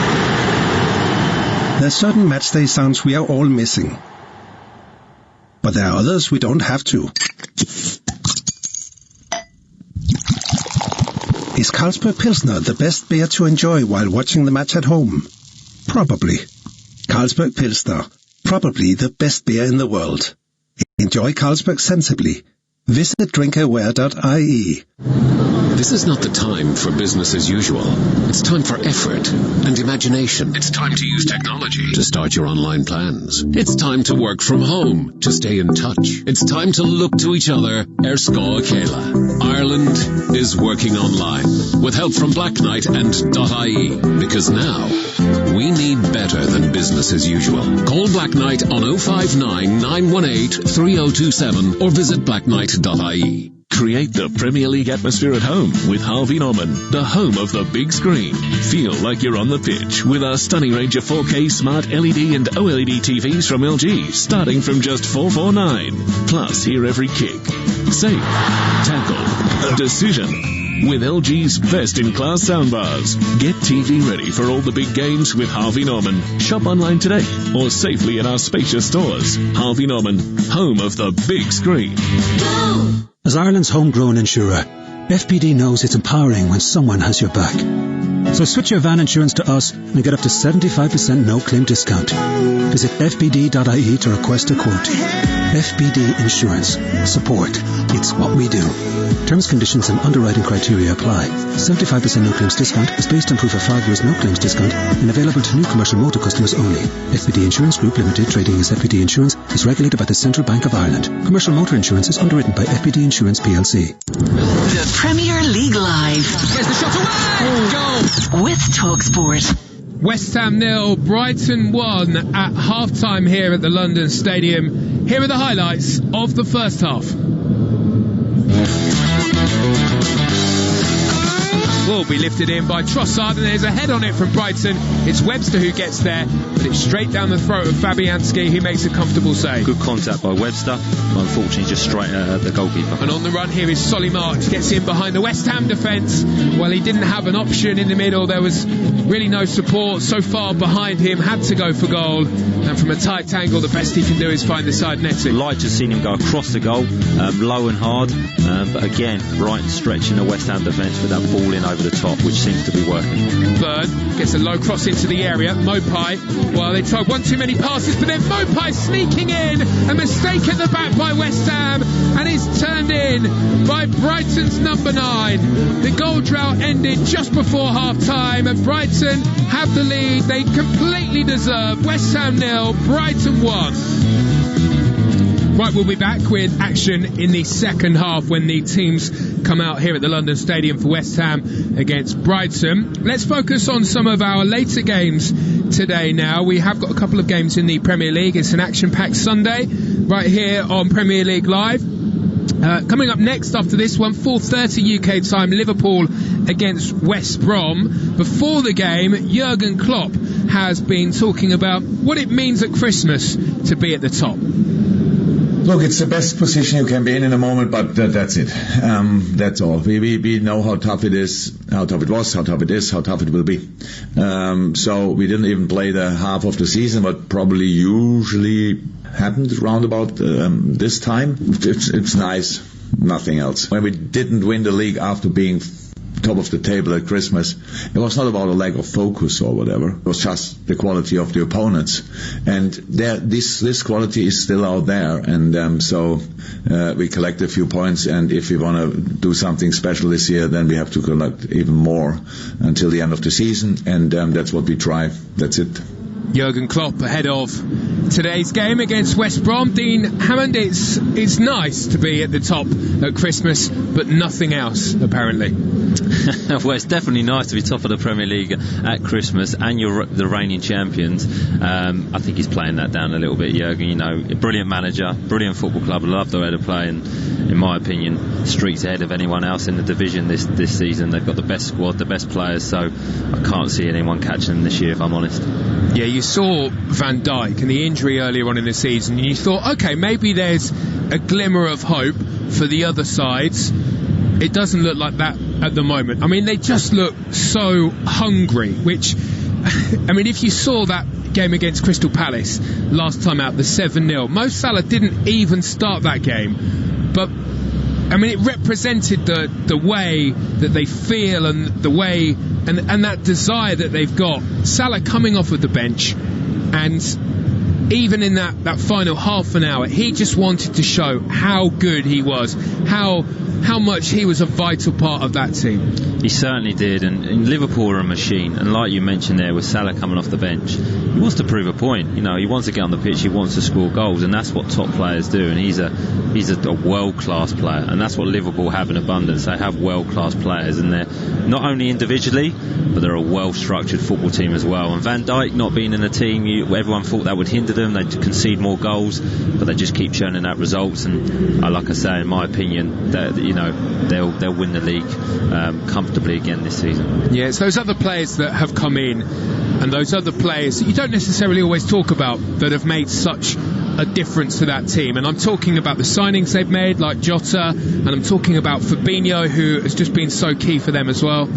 Speaker 4: There's certain matchday sounds we are all missing. But there are others we don't have to. Is Carlsberg Pilsner the best beer to enjoy while watching the match at home? Probably. Carlsberg Pilsner. Probably the best beer in the world. Enjoy Carlsberg sensibly. Visit drinkaware.ie.
Speaker 5: This is not the time for business as usual. It's time for effort and imagination. It's time to use technology to start your online plans. It's time to work from home to stay in touch. It's time to look to each other. Scoil Céile. Ireland is working online with help from Black Knight and .ie, because now we need better than business as usual. Call Black Knight on 059 918 3027 or visit blackknight.ie.
Speaker 6: Create the Premier League atmosphere at home with Harvey Norman, the home of the big screen. Feel like you're on the pitch with our stunning range of 4K smart LED and OLED TVs from LG, starting from just $449. Plus, hear every kick, save, tackle, decision with LG's best-in-class soundbars. Get TV ready for all the big games with Harvey Norman. Shop online today or safely in our spacious stores. Harvey Norman, home of the big screen.
Speaker 7: As Ireland's homegrown insurer, FPD knows it's empowering when someone has your back. So switch your van insurance to us and get up to 75% no-claim discount. Visit fpd.ie to request a quote. FPD Insurance. Support. It's what we do. Terms, conditions and underwriting criteria apply. 75% no-claims discount is based on proof of 5 years no-claims discount and available to new commercial motor customers only. FPD Insurance Group Limited, trading as FPD Insurance, is regulated by the Central Bank of Ireland. Commercial motor insurance is underwritten by FPD Insurance PLC.
Speaker 8: The Premier League Live.
Speaker 2: There's the shot away! Goal!
Speaker 8: With TalkSport.
Speaker 2: West Ham 0, Brighton 1 at half-time here at the London Stadium. Here are the highlights of the first half. Will be lifted in by Trossard, and there's a head on it from Brighton. It's Webster who gets there, but it's straight down the throat of Fabianski, who makes a comfortable save.
Speaker 3: Good contact by Webster, but unfortunately just straight at the goalkeeper.
Speaker 2: And on the run here is Solly March, gets in behind the West Ham defence. Well, he didn't have an option in the middle. There was really no support so far behind him, had to go for goal. And from a tight angle, the best he can do is find the side netting.
Speaker 3: Like to have seen him go across the goal, low and hard, but again, Brighton stretching the West Ham defence with that ball in over the top, which seems to be working.
Speaker 2: Bird gets a low cross into the area. Maupay, well, they tried one too many passes, but then Maupay sneaking in. A mistake at the back by West Ham, and it's turned in by Brighton's number 9. The goal drought ended just before half-time, and Brighton have the lead they completely deserve. West Ham 0, Brighton 1. Right, we'll be back with action in the second half when the teams come out here at the London Stadium for West Ham against Brighton. Let's focus on some of our later games today now. We have got a couple of games in the Premier League. It's an action-packed Sunday right here on Premier League Live. Coming up next after this one, 4:30 UK time, Liverpool against West Brom. Before the game, Jurgen Klopp has been talking about what it means at Christmas to be at the top.
Speaker 9: Look, it's the best position you can be in a moment, but that's it. That's all. We know how tough it is, how tough it was, how tough it is, how tough it will be. So we didn't even play the half of the season, but probably usually happened round about this time. It's nice, nothing else. When we didn't win the league after being top of the table at Christmas, it was not about a lack of focus or whatever. It was just the quality of the opponents, and this quality is still out there. And so we collect a few points, and if we want to do something special this year, then we have to collect even more until the end of the season, and that's what we try. That's it.
Speaker 2: Jurgen Klopp ahead of today's game against West Brom. Dean Hammond, it's nice to be at the top at Christmas, but nothing else, apparently.
Speaker 3: Well, it's definitely nice to be top of the Premier League at Christmas, and you're the reigning champions. I think he's playing that down a little bit, Jurgen. You know, a brilliant manager, brilliant football club. I love the way they play, and in my opinion, streets ahead of anyone else in the division this season. They've got the best squad, the best players, so I can't see anyone catching them this year, if I'm honest.
Speaker 2: Yeah, you saw Van Dijk and the injury earlier on in the season, and you thought, okay, maybe there's a glimmer of hope for the other sides. It doesn't look like that at the moment. I mean, they just look so hungry, which, I mean, if you saw that game against Crystal Palace last time out, the 7-0. Mo Salah didn't even start that game, but I mean, it represented the way that they feel and the way and that desire that they've got. Salah coming off of the bench, and even in that final half an hour, he just wanted to show how good he was, how much he was a vital part of that team.
Speaker 3: He certainly did, and Liverpool are a machine, and like you mentioned there with Salah coming off the bench, he wants to prove a point. You know, he wants to get on the pitch, he wants to score goals, and that's what top players do, and he's a world-class player, and that's what Liverpool have in abundance. They have world-class players, and they're not only individually, but they're a well-structured football team as well. And Van Dijk not being in the team, everyone thought that would hinder them, they'd concede more goals, but they just keep churning out results, and like I say, in my opinion, that they'll win the league comfortably again this season.
Speaker 2: Yeah, it's those other players that have come in, and those other players that you don't necessarily always talk about, that have made such a difference to that team. And I'm talking about the signings they've made, like Jota, and I'm talking about Fabinho, who has just been so key for them as well.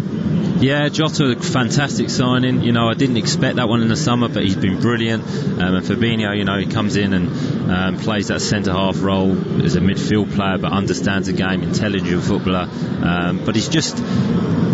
Speaker 3: Yeah, Jota, a fantastic signing. You know, I didn't expect that one in the summer, but he's been brilliant. And Fabinho, you know, he comes in and plays that centre-half role as a midfield player, but understands the game, intelligent footballer. But he's just...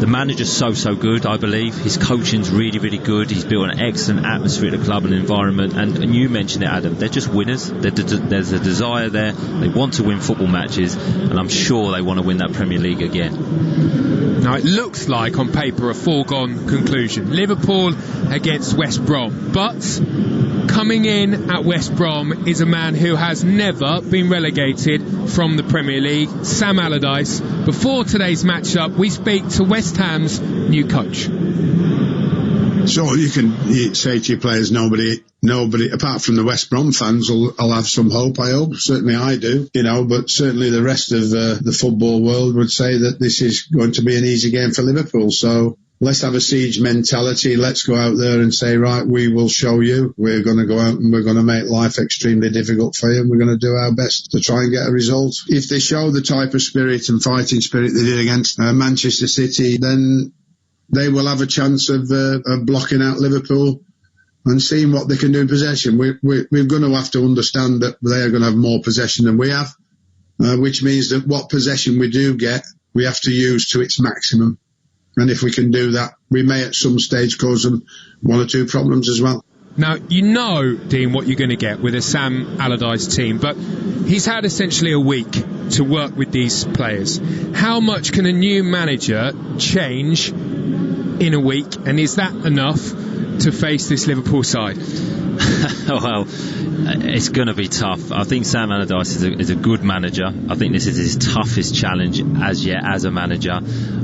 Speaker 3: The manager's so good, I believe. His coaching's really, really good. He's built an excellent atmosphere at the club and environment. And you mentioned it, Adam. They're just winners. There's a desire there. They want to win football matches, and I'm sure they want to win that Premier League again.
Speaker 2: Now, it looks like, on paper, a foregone conclusion. Liverpool against West Brom. But coming in at West Brom is a man who has never been relegated from the Premier League, Sam Allardyce. Before today's matchup, we speak to West Ham's new coach.
Speaker 10: So you can say to your players, nobody, apart from the West Brom fans, will have some hope, I hope. Certainly I do, you know, but certainly the rest of the football world would say that this is going to be an easy game for Liverpool. So let's have a siege mentality. Let's go out there and say, right, we will show you. We're going to go out and we're going to make life extremely difficult for you, and we're going to do our best to try and get a result. If they show the type of spirit and fighting spirit they did against Manchester City, then they will have a chance of blocking out Liverpool and seeing what they can do in possession. We're going to have to understand that they are going to have more possession than we have, which means that what possession we do get, we have to use to its maximum. And if we can do that, we may at some stage cause them one or two problems as well.
Speaker 2: Now, you know, Dean, what you're going to get with a Sam Allardyce team, but he's had essentially a week to work with these players. How much can a new manager change in a week, and is that enough to face this Liverpool side?
Speaker 3: Well, it's going to be tough. I think Sam Allardyce is a good manager. I think this is his toughest challenge as yet as a manager.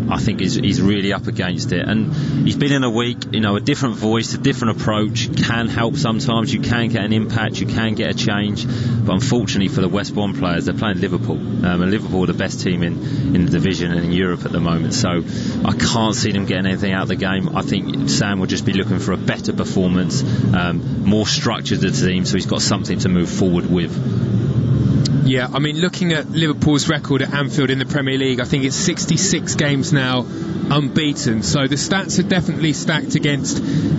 Speaker 3: I think he's really up against it, and he's been in a week. You know, a different voice, a different approach can help sometimes. You can get an impact, you can get a change, but unfortunately for the West Brom players, they're playing Liverpool, and Liverpool are the best team in the division and in Europe at the moment, so I can't see them getting anything out of the game. I think Sam will just be looking for a better performance, more structure to the team, so he's got something to move forward with.
Speaker 2: Yeah, I mean, looking at Liverpool's record at Anfield in the Premier League, I think it's 66 games now unbeaten, so the stats are definitely stacked against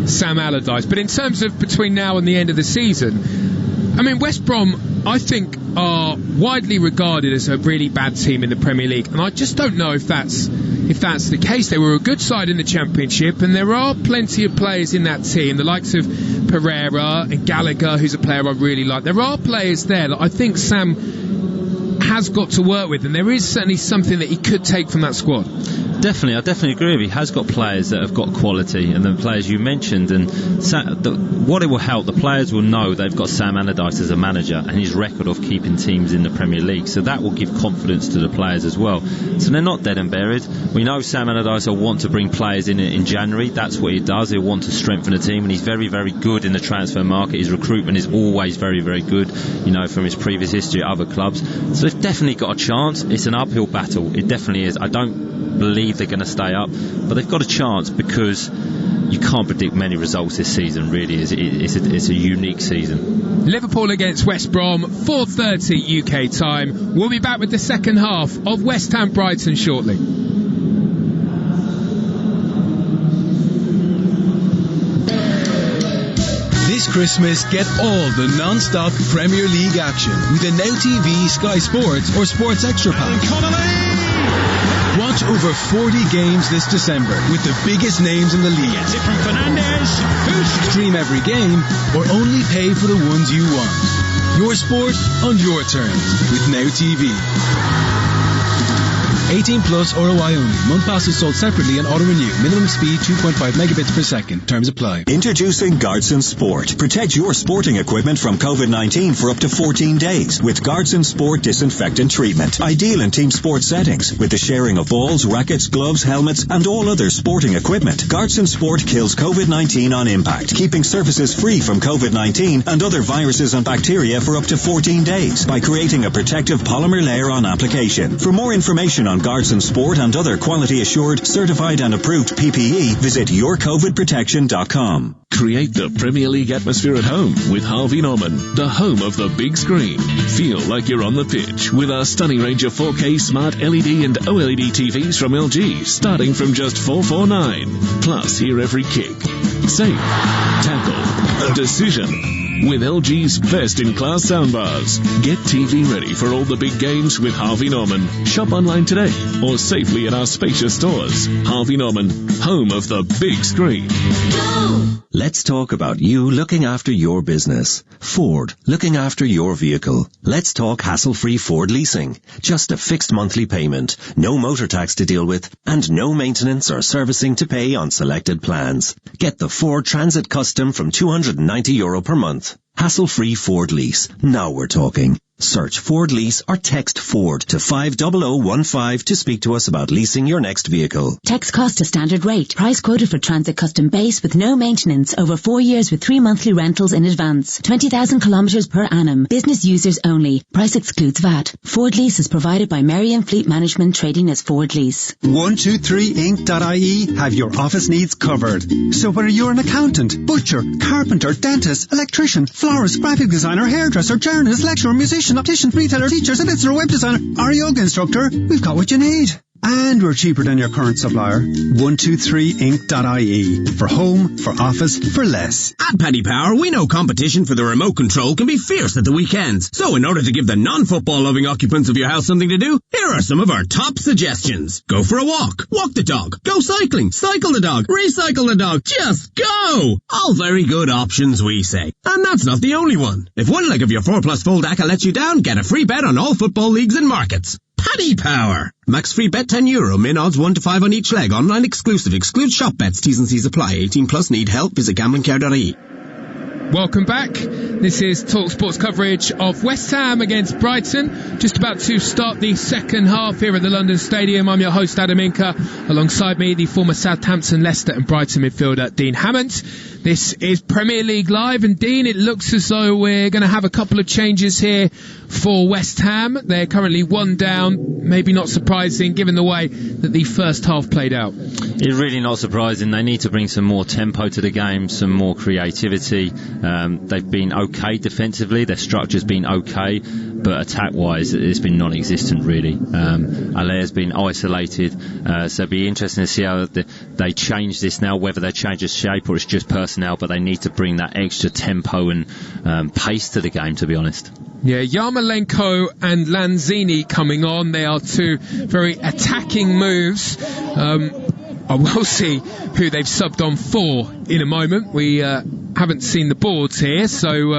Speaker 2: Sam Allardyce. But in terms of between now and the end of the season, I mean, West Brom, I think, are widely regarded as a really bad team in the Premier League, and I just don't know if that's the case. They were a good side in the Championship, and there are plenty of players in that team, the likes of Pereira and Gallagher, who's a player I really like. There are players there that I think Sam has got to work with, and there is certainly something that he could take from that squad.
Speaker 3: Definitely, I definitely agree with you. He has got players that have got quality, and the players you mentioned, and what it will help, the players will know they've got Sam Allardyce as a manager and his record of keeping teams in the Premier League, so that will give confidence to the players as well. So they're not dead and buried. We know Sam Allardyce will want to bring players in January. That's what he does. He'll want to strengthen the team, and he's very, very good in the transfer market. His recruitment is always very, very good, you know, from his previous history at other clubs. So they've definitely got a chance. It's an uphill battle. It definitely is. I don't believe they're going to stay up, but they've got a chance because you can't predict many results this season, really. It's a unique season.
Speaker 2: Liverpool against West Brom, 4:30 UK time. We'll be back with the second half of West Ham Brighton shortly.
Speaker 11: This Christmas, get all the non-stop Premier League action with the Now TV, Sky Sports or Sports Extra pack. Watch over 40 games this December with the biggest names in the league.
Speaker 12: Gets it from Fernandes.
Speaker 11: Stream every game or only pay for the ones you want. Your sport on your terms with Now TV. 18 plus ROI only. Month passes sold separately and auto-renew. Minimum speed 2.5 megabits per second. Terms apply.
Speaker 13: Introducing Guardson Sport. Protect your sporting equipment from COVID-19 for up to 14 days with Guardson Sport disinfectant treatment. Ideal in team sport settings with the sharing of balls, rackets, gloves, helmets and all other sporting equipment. Guardson Sport kills COVID-19 on impact, keeping surfaces free from COVID-19 and other viruses and bacteria for up to 14 days by creating a protective polymer layer on application. For more information on Guardson Sport and other quality assured, certified and approved PPE, visit yourcovidprotection.com.
Speaker 6: Create the Premier League atmosphere at home with Harvey Norman, the home of the big screen. Feel like you're on the pitch with our stunning range of 4K smart LED and OLED TVs from LG, starting from just $449. Plus, hear every kick, save, tackle, decision with LG's best-in-class soundbars. Get TV ready for all the big games with Harvey Norman. Shop online today or safely at our spacious stores. Harvey Norman, home of the big screen.
Speaker 14: Let's talk about you looking after your business. Ford, looking after your vehicle. Let's talk hassle-free Ford leasing. Just a fixed monthly payment, no motor tax to deal with, and no maintenance or servicing to pay on selected plans. Get the Ford Transit Custom from €290 per month. Hassle-free Ford lease. Now we're talking. Search Ford Lease or text Ford to 50015 to speak to us about leasing your next vehicle.
Speaker 15: Text cost to standard rate. Price quoted for Transit Custom Base with no maintenance. Over 4 years with 3 monthly rentals in advance. 20,000 kilometres per annum. Business users only. Price excludes VAT. Ford Lease is provided by Merriam Fleet Management, trading as Ford Lease.
Speaker 16: 123inc.ie have your office needs covered. So whether you're an accountant, butcher, carpenter, dentist, electrician, florist, graphic designer, hairdresser, journalist, lecturer, musician, optician, retailer, teacher, solicitor, web designer, or yoga instructor, we've got what you need. And we're cheaper than your current supplier. 123inc.ie. For home, for office, for less.
Speaker 17: At Paddy Power, we know competition for the remote control can be fierce at the weekends. So in order to give the non-football loving occupants of your house something to do, here are some of our top suggestions. Go for a walk. Walk the dog. Go cycling. Cycle the dog. Recycle the dog. Just go! All very good options, we say. And that's not the only one. If one leg of your 4+ fold ACCA lets you down, get a free bet on all football leagues and markets. Paddy Power. Max free bet €10. Min odds 1 to 5 on each leg. Online exclusive. Excludes shop bets. T's and C's apply. 18 plus. Need help? Visit gamblingcare.ie.
Speaker 2: Welcome back. This is Talk Sports coverage of West Ham against Brighton. Just about to start the second half here at the London Stadium. I'm your host, Adam Inca. Alongside me, the former Southampton, Leicester and Brighton midfielder, Dean Hammond. This is Premier League Live, and Dean, it looks as though we're going to have a couple of changes here for West Ham. They're currently 1 down. Maybe not surprising given the way that the first half played out.
Speaker 3: It's really not surprising. They need to bring some more tempo to the game, some more creativity. They've been okay defensively. Their structure's been okay, but attack-wise, it's been non-existent, really. Alaire's been isolated, so it'll be interesting to see how they change this now, whether they change the shape or it's just personnel, but they need to bring that extra tempo and pace to the game, to be honest.
Speaker 2: Yeah, Yarmolenko and Lanzini coming on. They are two very attacking moves. I will see who they've subbed on for in a moment. We haven't seen the boards here, so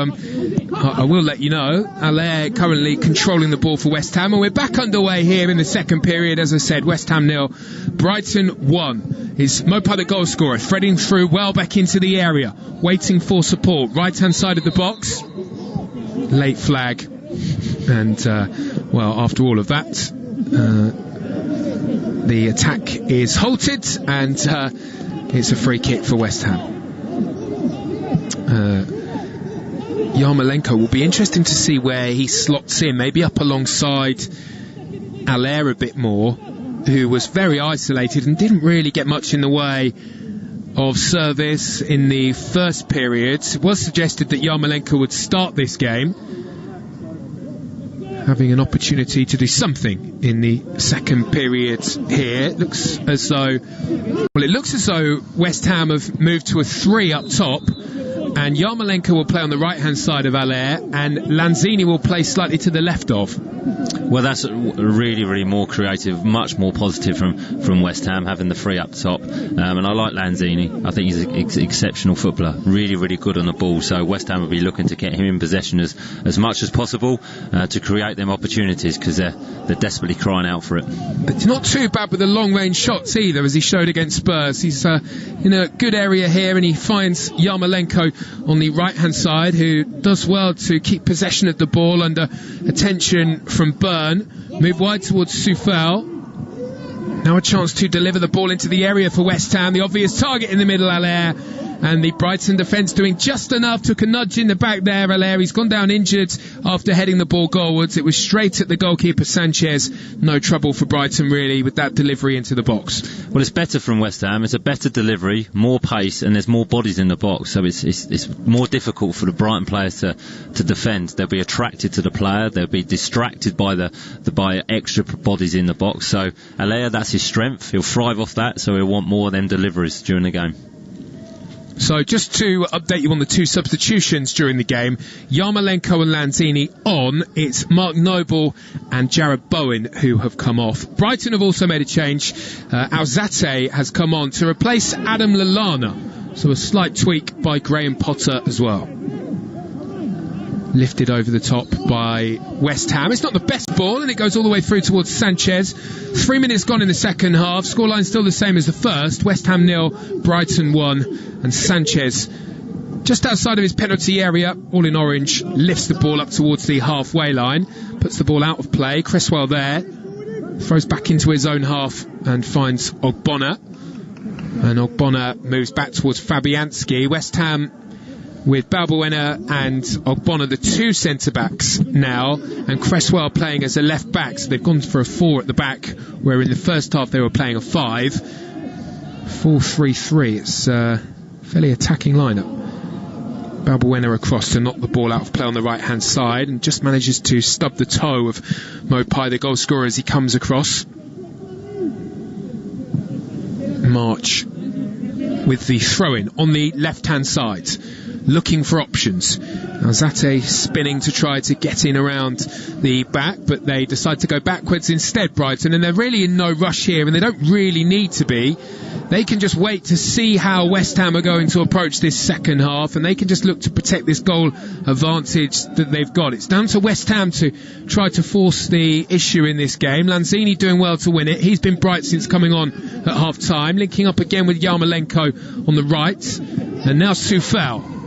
Speaker 2: I will let you know. Allaire currently controlling the ball for West Ham, and we're back underway here in the second period. As I said, West Ham 0, Brighton 1. Is Maupay the goal scorer, threading through Welbeck into the area, waiting for support. Right-hand side of the box. Late flag. And, well, after all of that, the attack is halted, and it's a free kick for West Ham. Yarmolenko will be interesting to see where he slots in, maybe up alongside Allaire a bit more, who was very isolated and didn't really get much in the way of service in the first period. It was suggested that Yarmolenko would start this game, having an opportunity to do something in the second period here. It looks as though West Ham have moved to a 3 up top, and Yarmolenko will play on the right-hand side of Allaire, and Lanzini will play slightly to the left of.
Speaker 3: Well, that's really, really more creative, much more positive from West Ham, having the three up top. And I like Lanzini. I think he's an exceptional footballer, really, really good on the ball. So West Ham will be looking to get him in possession as much as possible to create them opportunities, because they're desperately crying out for it.
Speaker 2: But it's not too bad with the long-range shots either, as he showed against Spurs. He's in a good area here, and he finds Yarmolenko on the right-hand side, who does well to keep possession of the ball under attention from Burn. Move wide towards Coufal. Now a chance to deliver the ball into the area for West Ham. The obvious target in the middle, Allaire. And the Brighton defence doing just enough. Took a nudge in the back there, Allaire. He's gone down injured after heading the ball goalwards. It was straight at the goalkeeper, Sanchez. No trouble for Brighton, really, with that delivery into the box.
Speaker 3: Well, it's better from West Ham. It's a better delivery, more pace, and there's more bodies in the box. So it's more difficult for the Brighton players to defend. They'll be attracted to the player. They'll be distracted by by extra bodies in the box. So Allaire, that's his strength. He'll thrive off that, so he'll want more of them deliveries during the game.
Speaker 2: So just to update you on the two substitutions during the game, Yarmolenko and Lanzini on. It's Mark Noble and Jared Bowen who have come off. Brighton have also made a change. Alzate has come on to replace Adam Lallana. So a slight tweak by Graham Potter as well. Lifted over the top by West Ham. It's not the best ball, and it goes all the way through towards Sanchez. 3 minutes gone in the second half. Scoreline still the same as the first. West Ham 0, Brighton 1, and Sanchez just outside of his penalty area, all in orange, lifts the ball up towards the halfway line, puts the ball out of play. Cresswell there, throws back into his own half and finds Ogbonna, and Ogbonna moves back towards Fabianski. West Ham with Balbuena and Ogbonna, the two centre-backs now, and Cresswell playing as a left-back, so they've gone for a 4 at the back, where in the first half they were playing a 5. 4-3-3, it's a fairly attacking lineup. Balbuena across to knock the ball out of play on the right-hand side, and just manages to stub the toe of Maupay, the goal scorer, as he comes across. March with the throw-in on the left-hand side, looking for options. Alzate spinning to try to get in around the back, but they decide to go backwards instead, Brighton, and they're really in no rush here, and they don't really need to be. They can just wait to see how West Ham are going to approach this second half, and they can just look to protect this goal advantage that they've got. It's down to West Ham to try to force the issue in this game. Lanzini doing well to win it. He's been bright since coming on at half-time, linking up again with Yarmolenko on the right, and now Coufal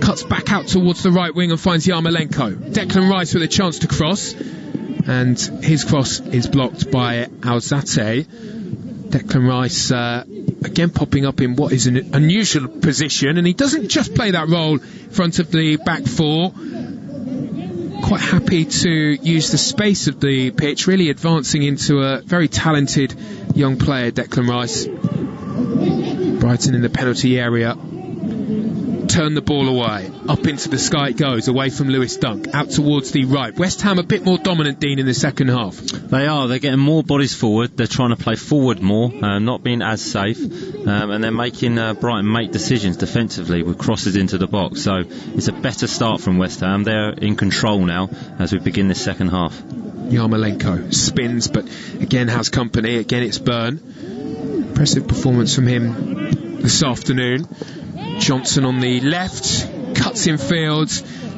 Speaker 2: cuts back out towards the right wing and finds Yarmolenko. Declan Rice with a chance to cross, and his cross is blocked by Alzate. Declan Rice again popping up in what is an unusual position, and he doesn't just play that role in front of the back four. Quite happy to use the space of the pitch, really advancing into a very talented young player, Declan Rice. Brighton in the penalty area. Turn the ball away. Up into the sky it goes, away from Lewis Dunk, out towards the right. West Ham a bit more dominant, Dean, in the second half.
Speaker 3: They are. They're getting more bodies forward. They're trying to play forward more, not being as safe, and they're making Brighton make decisions defensively with crosses into the box. So it's a better start from West Ham. They're in control now as we begin this second half.
Speaker 2: Yarmolenko spins, but again has company. Again it's Burn. Impressive performance from him this afternoon. Johnson on the left, cuts in field,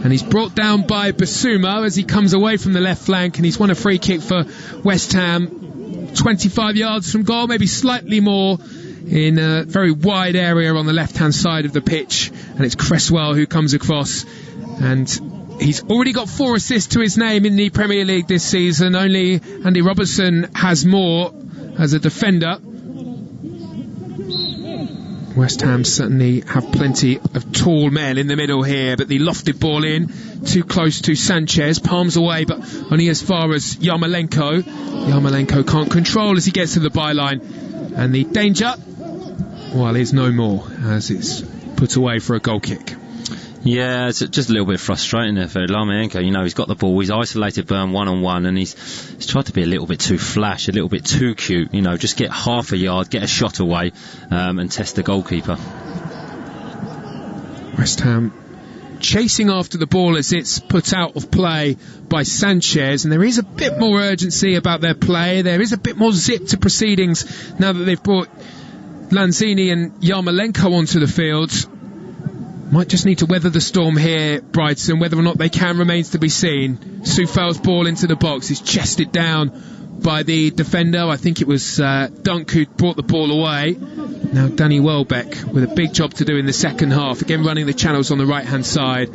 Speaker 2: and he's brought down by Bissouma as he comes away from the left flank, and he's won a free kick for West Ham, 25 yards from goal, maybe slightly more, in a very wide area on the left-hand side of the pitch, and it's Cresswell who comes across, and he's already got 4 assists to his name in the Premier League this season. Only Andy Robertson has more as a defender. West Ham certainly have plenty of tall men in the middle here, but the lofted ball in, too close to Sanchez, palms away, but only as far as Yarmolenko. Yarmolenko can't control as he gets to the byline, and the danger, well, is no more as it's put away for a goal kick.
Speaker 3: Yeah, it's just a little bit frustrating there for Yarmolenko. You know, he's got the ball, he's isolated Burn one-on-one, and he's tried to be a little bit too flash, a little bit too cute. You know, just get half a yard, get a shot away, and test the goalkeeper.
Speaker 2: West Ham chasing after the ball as it's put out of play by Sanchez, and there is a bit more urgency about their play. There is a bit more zip to proceedings now that they've brought Lanzini and Yarmolenko onto the field. Might just need to weather the storm here, Brighton. Whether or not they can remains to be seen. Coufal's ball into the box is chested down by the defender. I think it was Dunk who brought the ball away. Now Danny Welbeck with a big job to do in the second half, again running the channels on the right hand side,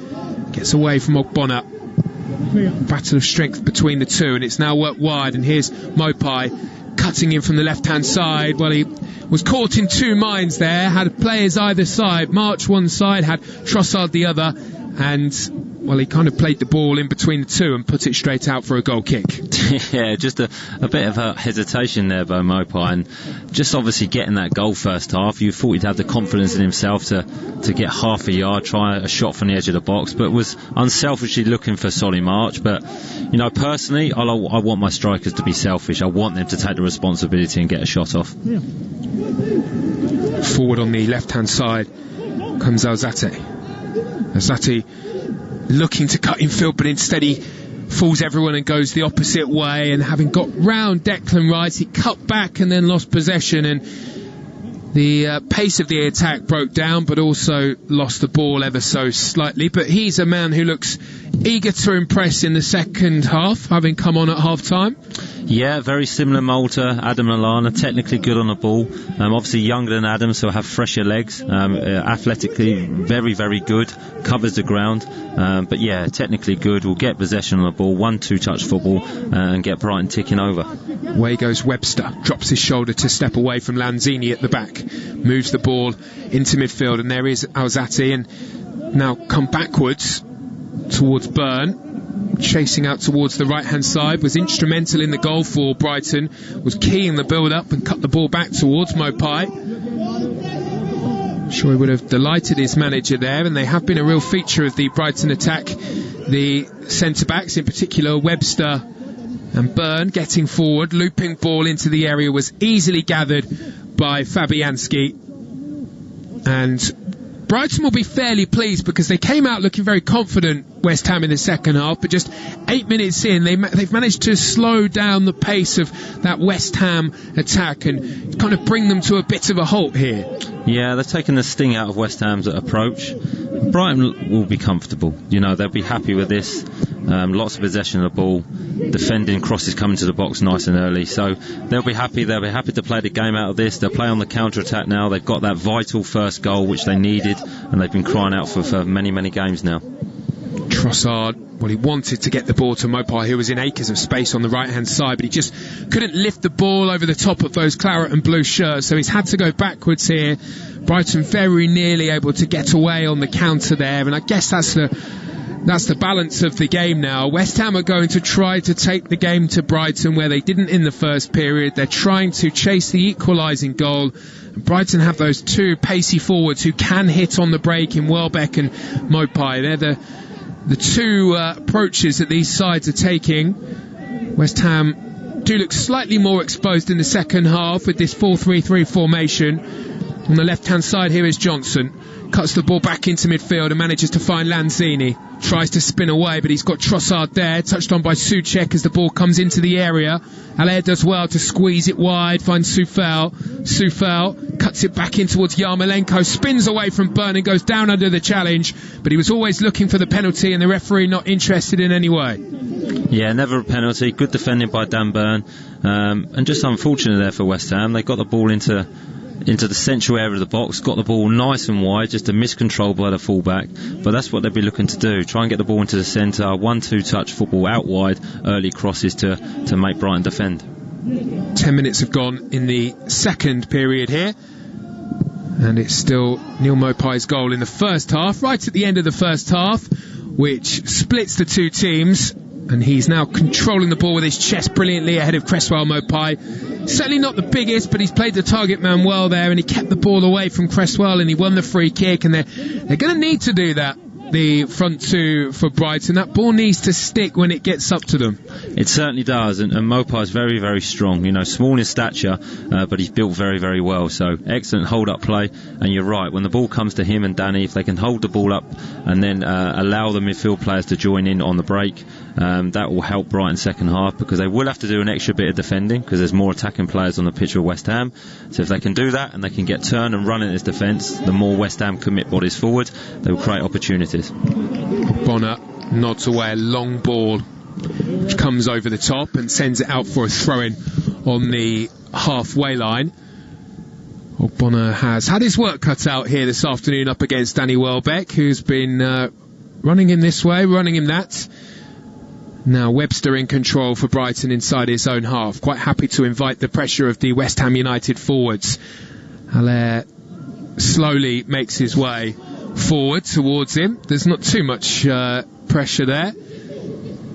Speaker 2: gets away from Ogbonna. Battle of strength between the two, and it's now worked wide, and here's Maupay cutting in from the left hand side. Well, he was caught in two minds there, had players either side. March one side, had Trossard the other, and well, he kind of played the ball in between the two and put it straight out for a goal kick.
Speaker 3: Yeah, just a bit of a hesitation there by Maupay, and just obviously getting that goal first half. You thought he'd have the confidence in himself to get half a yard, try a shot from the edge of the box, but was unselfishly looking for Solly March. But, you know, personally, I want my strikers to be selfish. I want them to take the responsibility and get a shot off.
Speaker 2: Yeah. Forward on the left-hand side comes Alzate. Alzate looking to cut in field, but instead he fools everyone and goes the opposite way, and having got round Declan Rice, he cut back and then lost possession, and the pace of the attack broke down, but also lost the ball ever so slightly. But he's a man who looks eager to impress in the second half, having come on at half-time.
Speaker 3: Yeah, very similar mould to Adam Lallana, technically good on the ball, obviously younger than Adam, so have fresher legs, athletically very, very good, covers the ground, but yeah, technically good, will get possession on the ball, 1-2 touch football, and get Brighton ticking over.
Speaker 2: Away goes Webster, drops his shoulder to step away from Lanzini at the back, moves the ball into midfield, and there is Alzate, and now come backwards towards Burn, chasing out towards the right hand side, was instrumental in the goal for Brighton, was keying the build up and cut the ball back towards Maupay. Sure, he would have delighted his manager there, and they have been a real feature of the Brighton attack. The centre backs, in particular Webster and Burn, getting forward, looping ball into the area, was easily gathered by Fabianski, and Brighton will be fairly pleased because they came out looking very confident, West Ham, in the second half, but just 8 minutes in they've managed to slow down the pace of that West Ham attack and kind of bring them to a bit of a halt here.
Speaker 3: Yeah, they've taken the sting out of West Ham's approach. Brighton will be comfortable, you know, they'll be happy with this. Lots of possession of the ball, defending crosses coming to the box nice and early, so they'll be happy to play the game out of this. They'll play on the counter-attack now. They've got that vital first goal which they needed, and they've been crying out for many, many games now.
Speaker 2: Trossard, well, he wanted to get the ball to Maupay, who was in acres of space on the right hand side, but he just couldn't lift the ball over the top of those claret and blue shirts, so he's had to go backwards here. Brighton very nearly able to get away on the counter there, and I guess that's the balance of the game now. West Ham are going to try to take the game to Brighton where they didn't in the first period. They're trying to chase the equalising goal. Brighton have those two pacey forwards who can hit on the break in Welbeck and Maupay. They're the two approaches that these sides are taking. West Ham do look slightly more exposed in the second half with this 4-3-3 formation. On the left-hand side here is Johnson. Cuts the ball back into midfield and manages to find Lanzini. Tries to spin away, but he's got Trossard there. Touched on by Soucek as the ball comes into the area. Allaire does well to squeeze it wide. Finds Coufal. Coufal cuts it back in towards Yarmolenko. Spins away from Burn and goes down under the challenge. But he was always looking for the penalty, and the referee not interested in any way.
Speaker 3: Yeah, never a penalty. Good defending by Dan Burn. And just unfortunate there for West Ham. They got the ball into the central area of the box, got the ball nice and wide, just a miscontrol by the fullback, but that's what they'll be looking to do, try and get the ball into the centre, 1-2 touch football out wide, early crosses to make Brighton defend.
Speaker 2: 10 minutes have gone in the second period here, and it's still Neil Maupay's goal in the first half, right at the end of the first half, which splits the two teams, and he's now controlling the ball with his chest brilliantly ahead of Cresswell. Maupay, certainly not the biggest, but he's played the target man well there, and he kept the ball away from Cresswell, and he won the free kick, and they're going to need to do that. the front two for Brighton. That ball needs to stick when it gets up to them.
Speaker 3: It certainly does, and Maupay is very, very strong. You know, small in stature, but he's built very, very well. So excellent hold-up play. And you're right, when the ball comes to him and Danny, if they can hold the ball up and then allow the midfield players to join in on the break, that will help Brighton second half, because they will have to do an extra bit of defending because there's more attacking players on the pitch with West Ham. So if they can do that and they can get turn and run in this defence, the more West Ham commit bodies forward, they will create opportunities.
Speaker 2: Ogbonna nods away a long ball which comes over the top and sends it out for a throw-in on the halfway line. Ogbonna has had his work cut out here this afternoon up against Danny Welbeck, who's been running him this way, running him that. Now Webster in control for Brighton inside his own half, quite happy to invite the pressure of the West Ham United forwards. Haller slowly makes his way forward towards him. There's not too much pressure there.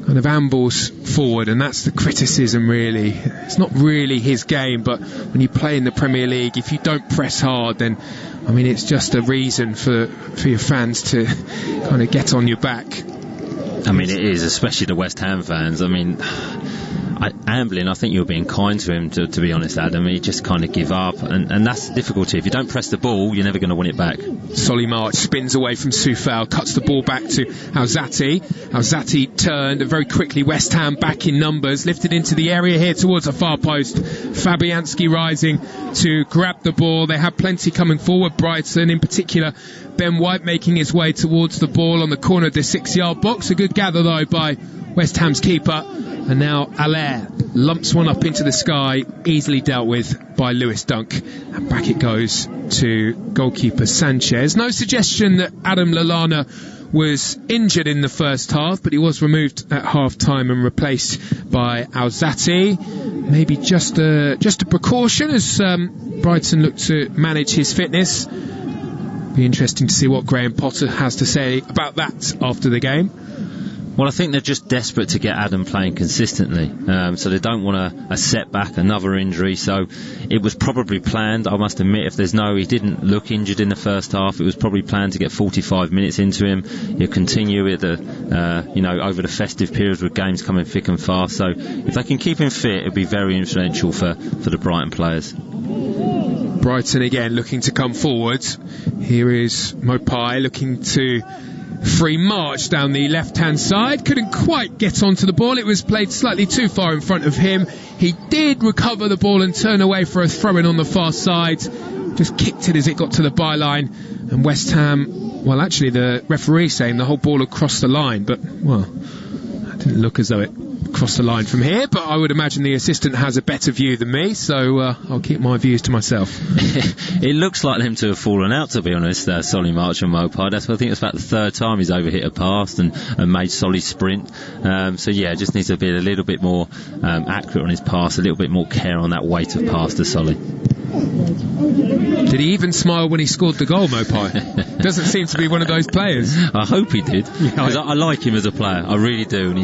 Speaker 2: Kind of ambles forward, and that's the criticism really. It's not really his game, but when you play in the Premier League, if you don't press hard, then I mean it's just a reason for your fans to kind of get on your back.
Speaker 3: I mean it is, especially the West Ham fans. I mean, Amblin, I think you're being kind to him, to be honest, Adam. He just kind of give up, and that's the difficulty. If you don't press the ball, you're never going to win it back.
Speaker 2: Solly March spins away from Coufal, cuts the ball back to Alzati. Alzati turned, and very quickly West Ham back in numbers, lifted into the area here towards the far post. Fabianski rising to grab the ball. They have plenty coming forward, Brighton, in particular Ben White making his way towards the ball on the corner of the 6-yard box. A good gather though by West Ham's keeper. And now Haller lumps one up into the sky, easily dealt with by Lewis Dunk. And back it goes to goalkeeper Sanchez. No suggestion that Adam Lallana was injured in the first half, but he was removed at half-time and replaced by Alzati. Maybe just a precaution as Brighton look to manage his fitness. Be interesting to see what Graham Potter has to say about that after the game.
Speaker 3: Well, I think they're just desperate to get Adam playing consistently, so they don't want a setback, another injury. So it was probably planned. I must admit, he didn't look injured in the first half. It was probably planned to get 45 minutes into him. He'll continue with over the festive periods with games coming thick and fast. So if they can keep him fit, it'll be very influential for the Brighton players.
Speaker 2: Brighton again looking to come forward. Here is Maupay looking to free march down the left-hand side. Couldn't quite get onto the ball. It was played slightly too far in front of him. He did recover the ball and turn away for a throw-in on the far side. Just kicked it as it got to the byline. And West Ham, well, actually the referee saying the whole ball had crossed the line, but, well, it didn't look as though it crossed the line from here, but I would imagine the assistant has a better view than me, so I'll keep my views to myself.
Speaker 3: It looks like them to have fallen out, to be honest, Solly March and Maupay. I think it's about the third time he's overhit a pass and made Solly sprint. So yeah, just needs to be a little bit more accurate on his pass, a little bit more care on that weight of pass to Solly.
Speaker 2: Did he even smile when he scored the goal, Maupay? Doesn't seem to be one of those players.
Speaker 3: I hope he did, because I like him as a player, I really do, and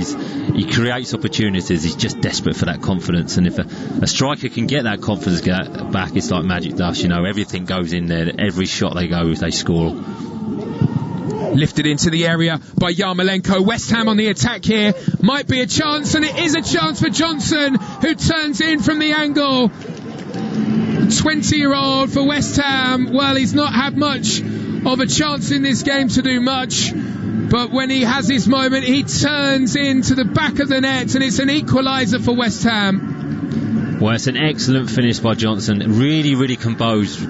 Speaker 3: he creates opportunities. He's just desperate for that confidence, and if a striker can get that confidence back, it's like magic dust. Everything goes in there. Every shot they go, they score.
Speaker 2: Lifted into the area by Yarmolenko. West Ham on the attack here. Might be a chance, and it is a chance for Johnson, who turns in from the angle. 20-year-old for West Ham. Well, he's not had much of a chance in this game to do much, but when he has his moment, he turns into the back of the net, and it's an equaliser for West Ham.
Speaker 3: Well, it's an excellent finish by Johnson. Really, really composed,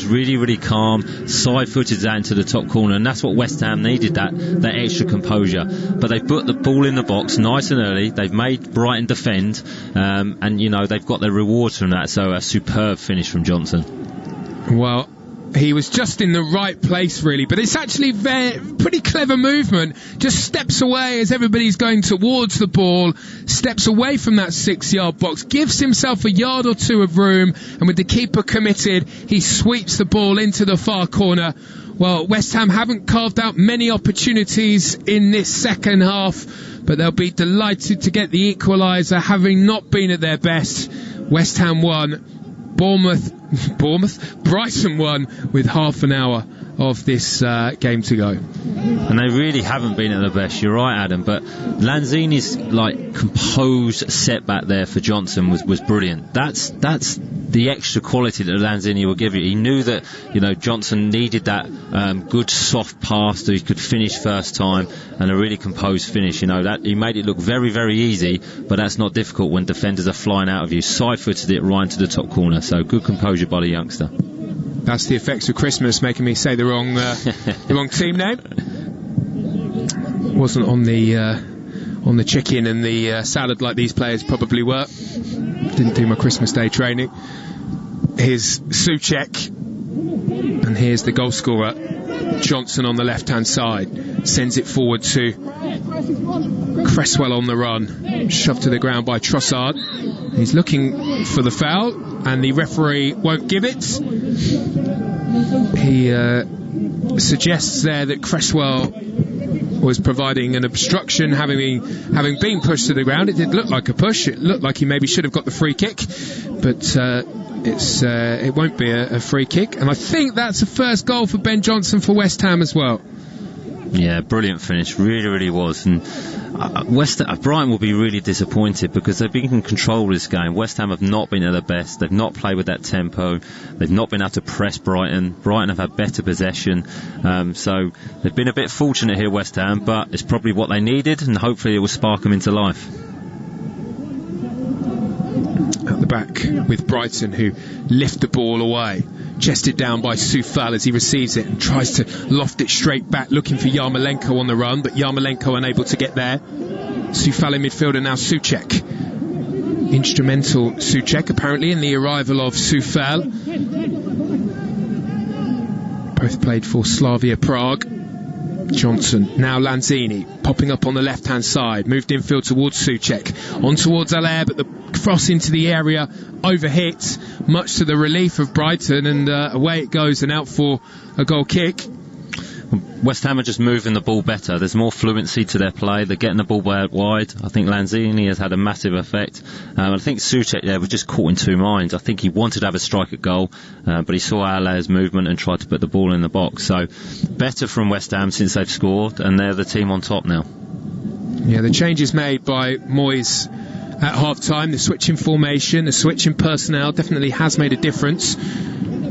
Speaker 3: really, really calm, side-footed that into the top corner, and that's what West Ham needed, that extra composure. But they've put the ball in the box nice and early. They've made Brighton defend, and they've got their rewards from that. So a superb finish from Johnson.
Speaker 2: Well, he was just in the right place, really, but it's actually pretty clever movement. Just steps away as everybody's going towards the ball, steps away from that 6-yard box, gives himself a yard or two of room, and with the keeper committed, he sweeps the ball into the far corner. Well, West Ham haven't carved out many opportunities in this second half, but they'll be delighted to get the equaliser, having not been at their best. West Ham won, Bournemouth Bournemouth. Brighton won with half an hour of this game to go.
Speaker 3: And they really haven't been at their best, you're right, Adam, but Lanzini's composed setback there for Johnson was brilliant. That's the extra quality that Lanzini will give you. He knew that Johnson needed that good soft pass so he could finish first time, and a really composed finish. That he made it look very, very easy, but that's not difficult when defenders are flying out of you. Side-footed it right into the top corner, so good composure by the youngster.
Speaker 2: That's the effects of Christmas making me say the wrong team name. Wasn't on the chicken and the salad like these players probably were. Didn't do my Christmas Day training. Here's Soucek, and here's the goal scorer Johnson on the left hand side. Sends it forward to Cresswell on the run, shoved to the ground by Trossard. He's looking for the foul, and the referee won't give it. He suggests there that Cresswell was providing an obstruction, having been pushed to the ground. It did look like a push. It looked like he maybe should have got the free kick, but it won't be a free kick. And I think that's the first goal for Ben Johnson for West Ham as well.
Speaker 3: Yeah, brilliant finish, really, really was. And Brighton will be really disappointed because they've been in control of this game. West Ham have not been at their best. They've not played with that tempo. They've not been able to press Brighton. Brighton have had better possession. So they've been a bit fortunate here, West Ham, but it's probably what they needed, and hopefully it will spark them into life.
Speaker 2: At the back with Brighton, who lift the ball away. Chested down by Coufal as he receives it and tries to loft it straight back, looking for Yarmolenko on the run, but Yarmolenko unable to get there. Coufal in midfield, and now Soucek. Instrumental Soucek apparently in the arrival of Coufal. Both played for Slavia Prague. Johnson, now Lanzini, popping up on the left hand side, moved infield towards Soucek, on towards Allaire, but the cross into the area overhit, much to the relief of Brighton, and away it goes and out for a goal kick.
Speaker 3: West Ham are just moving the ball better. There's more fluency to their play. They're getting the ball wide. I think Lanzini has had a massive effect. I think Soucek there was just caught in two minds. I think he wanted to have a strike at goal, but he saw Allaire's movement and tried to put the ball in the box. So better from West Ham since they've scored, and they're the team on top now.
Speaker 2: Yeah, the changes made by Moyes at half-time, the switch in formation, the switch in personnel definitely has made a difference.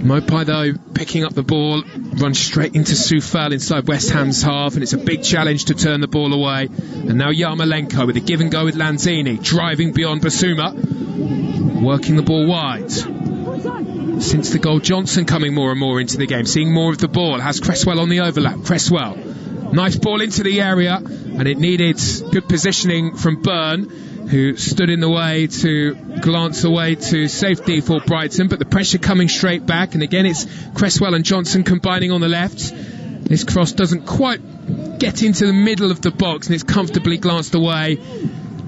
Speaker 2: Maupay, though, picking up the ball, runs straight into Coufal inside West Ham's half, and it's a big challenge to turn the ball away. And now Yarmolenko with a give and go with Lanzini, driving beyond Bissouma, working the ball wide. Since the goal, Johnson coming more and more into the game, seeing more of the ball, has Cresswell on the overlap. Cresswell, nice ball into the area, and it needed good positioning from Byrne, who stood in the way to glance away to safety for Brighton, but the pressure coming straight back, and again it's Cresswell and Johnson combining on the left. This cross doesn't quite get into the middle of the box, and it's comfortably glanced away.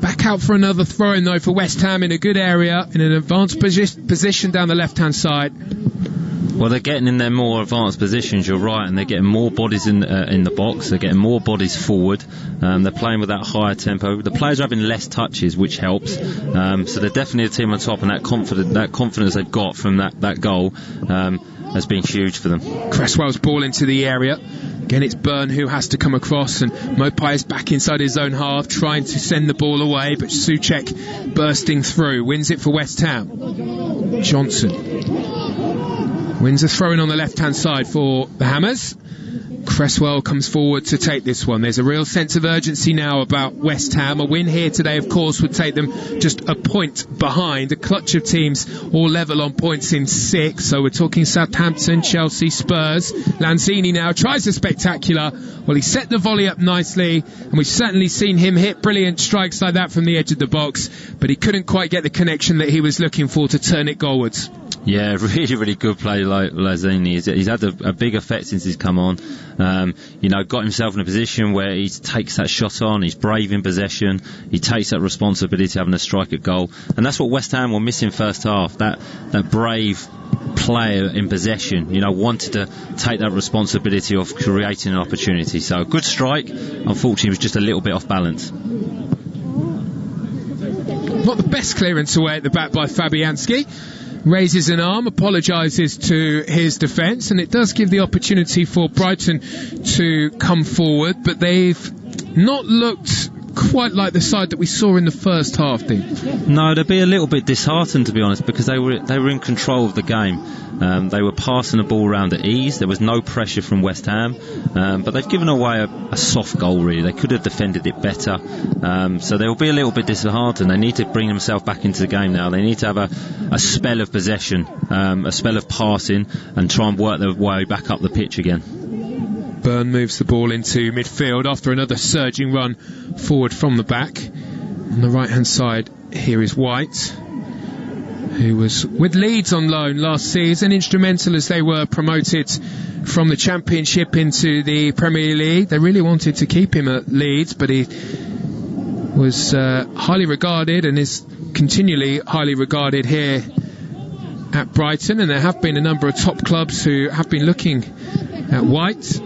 Speaker 2: Back out for another throw-in though for West Ham in a good area, in an advanced position down the left-hand side.
Speaker 3: Well, they're getting in their more advanced positions, you're right, and they're getting more bodies in the box. They're getting more bodies forward. They're playing with that higher tempo. The players are having less touches, which helps. So they're definitely a team on top, and that confidence they've got from that goal has been huge for them.
Speaker 2: Cresswell's ball into the area. Again, it's Byrne who has to come across, and Maupay is back inside his own half, trying to send the ball away, but Soucek bursting through, wins it for West Ham. Johnson wins a throw-in on the left-hand side for the Hammers. Cresswell comes forward to take this one. There's a real sense of urgency now about West Ham. A win here today, of course, would take them just a point behind. A clutch of teams all level on points in 6. So we're talking Southampton, Chelsea, Spurs. Lanzini now tries a spectacular. Well, he set the volley up nicely, and we've certainly seen him hit brilliant strikes like that from the edge of the box, but he couldn't quite get the connection that he was looking for to turn it goalwards.
Speaker 3: Yeah, really, really good play like Lanzini. He's had a big effect since he's come on. Got himself in a position where he takes that shot on, he's brave in possession, he takes that responsibility of having a strike at goal. And that's what West Ham were missing first half, that brave player in possession, wanted to take that responsibility of creating an opportunity. So a good strike, unfortunately was just a little bit off balance.
Speaker 2: Not the best clearance away at the back by Fabianski. raises an arm, apologises to his defence, and it does give the opportunity for Brighton to come forward, but they've not looked quite like the side that we saw in the first half, Dean.
Speaker 3: No, they'd be a little bit disheartened, to be honest, because they were in control of the game. They were passing the ball around at ease. There was no pressure from West Ham, but they've given away a soft goal, really. They could have defended it better, so they'll be a little bit disheartened. They need to bring themselves back into the game now. They need to have a spell of possession, a spell of passing, and try and work their way back up the pitch again.
Speaker 2: Burn moves the ball into midfield after another surging run forward from the back. On the right hand side here is White, who was with Leeds on loan last season, instrumental as they were promoted from the Championship into the Premier League. They really wanted to keep him at Leeds, but he was highly regarded and is continually highly regarded here at Brighton, and there have been a number of top clubs who have been looking at White.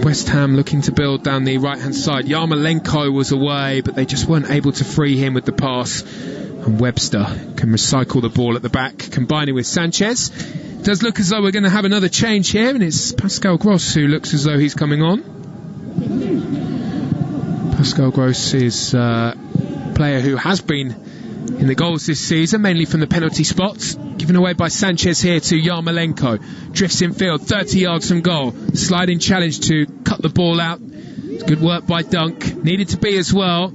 Speaker 2: West Ham looking to build down the right hand side. Yarmolenko was away, but they just weren't able to free him with the pass, and Webster can recycle the ball at the back, combining with Sanchez. It does look as though we're going to have another change here, and it's Pascal Gross who looks as though he's coming on. Pascal Gross is a player who has been in the goals this season, mainly from the penalty spots. Given away by Sanchez here to Yarmolenko. Drifts in field, 30 yards from goal. Sliding challenge to cut the ball out. It's good work by Dunk. Needed to be as well.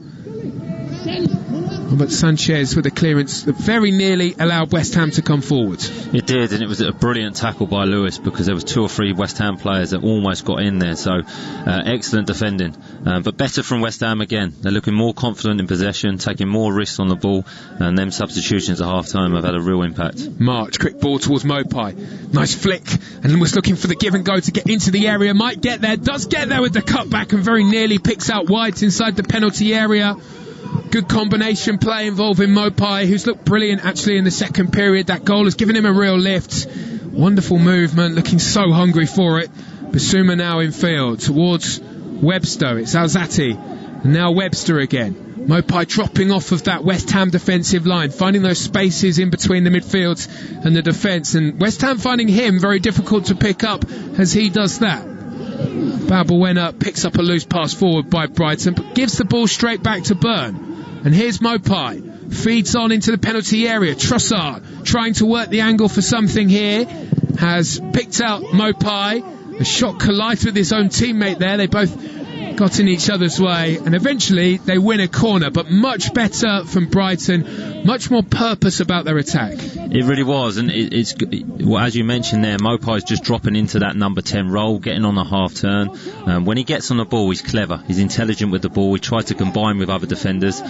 Speaker 2: But Sanchez with a clearance that very nearly allowed West Ham to come forward.
Speaker 3: It did, and it was a brilliant tackle by Lewis, because there was 2 or 3 West Ham players that almost got in there. So excellent defending, but better from West Ham again. They're looking more confident in possession, taking more risks on the ball, and them substitutions at half time have had a real impact.
Speaker 2: March, quick ball towards Maupay, nice flick, and was looking for the give and go to get into the area. Might get there, does get there with the cutback, and very nearly picks out White inside the penalty area. Good combination play involving Maupay, who's looked brilliant actually in the second period. That goal has given him a real lift. Wonderful movement, looking so hungry for it. Bissouma now in field towards Webster. It's Alzati, and now Webster again. Maupay dropping off of that West Ham defensive line, finding those spaces in between the midfield and the defence, and West Ham finding him very difficult to pick up as he does that. Balbuena picks up a loose pass forward by Brighton, but gives the ball straight back to Burn. And here's Maupay, feeds on into the penalty area. Trossard trying to work the angle for something here, has picked out Maupay. A shot collides with his own teammate there. They both got in each other's way, and eventually they win a corner, but much better from Brighton, much more purpose about their attack.
Speaker 3: It really was, and it's well, as you mentioned there, Maupay's just dropping into that number 10 role, getting on a half turn. When he gets on the ball, he's clever, he's intelligent with the ball, he tries to combine with other defenders.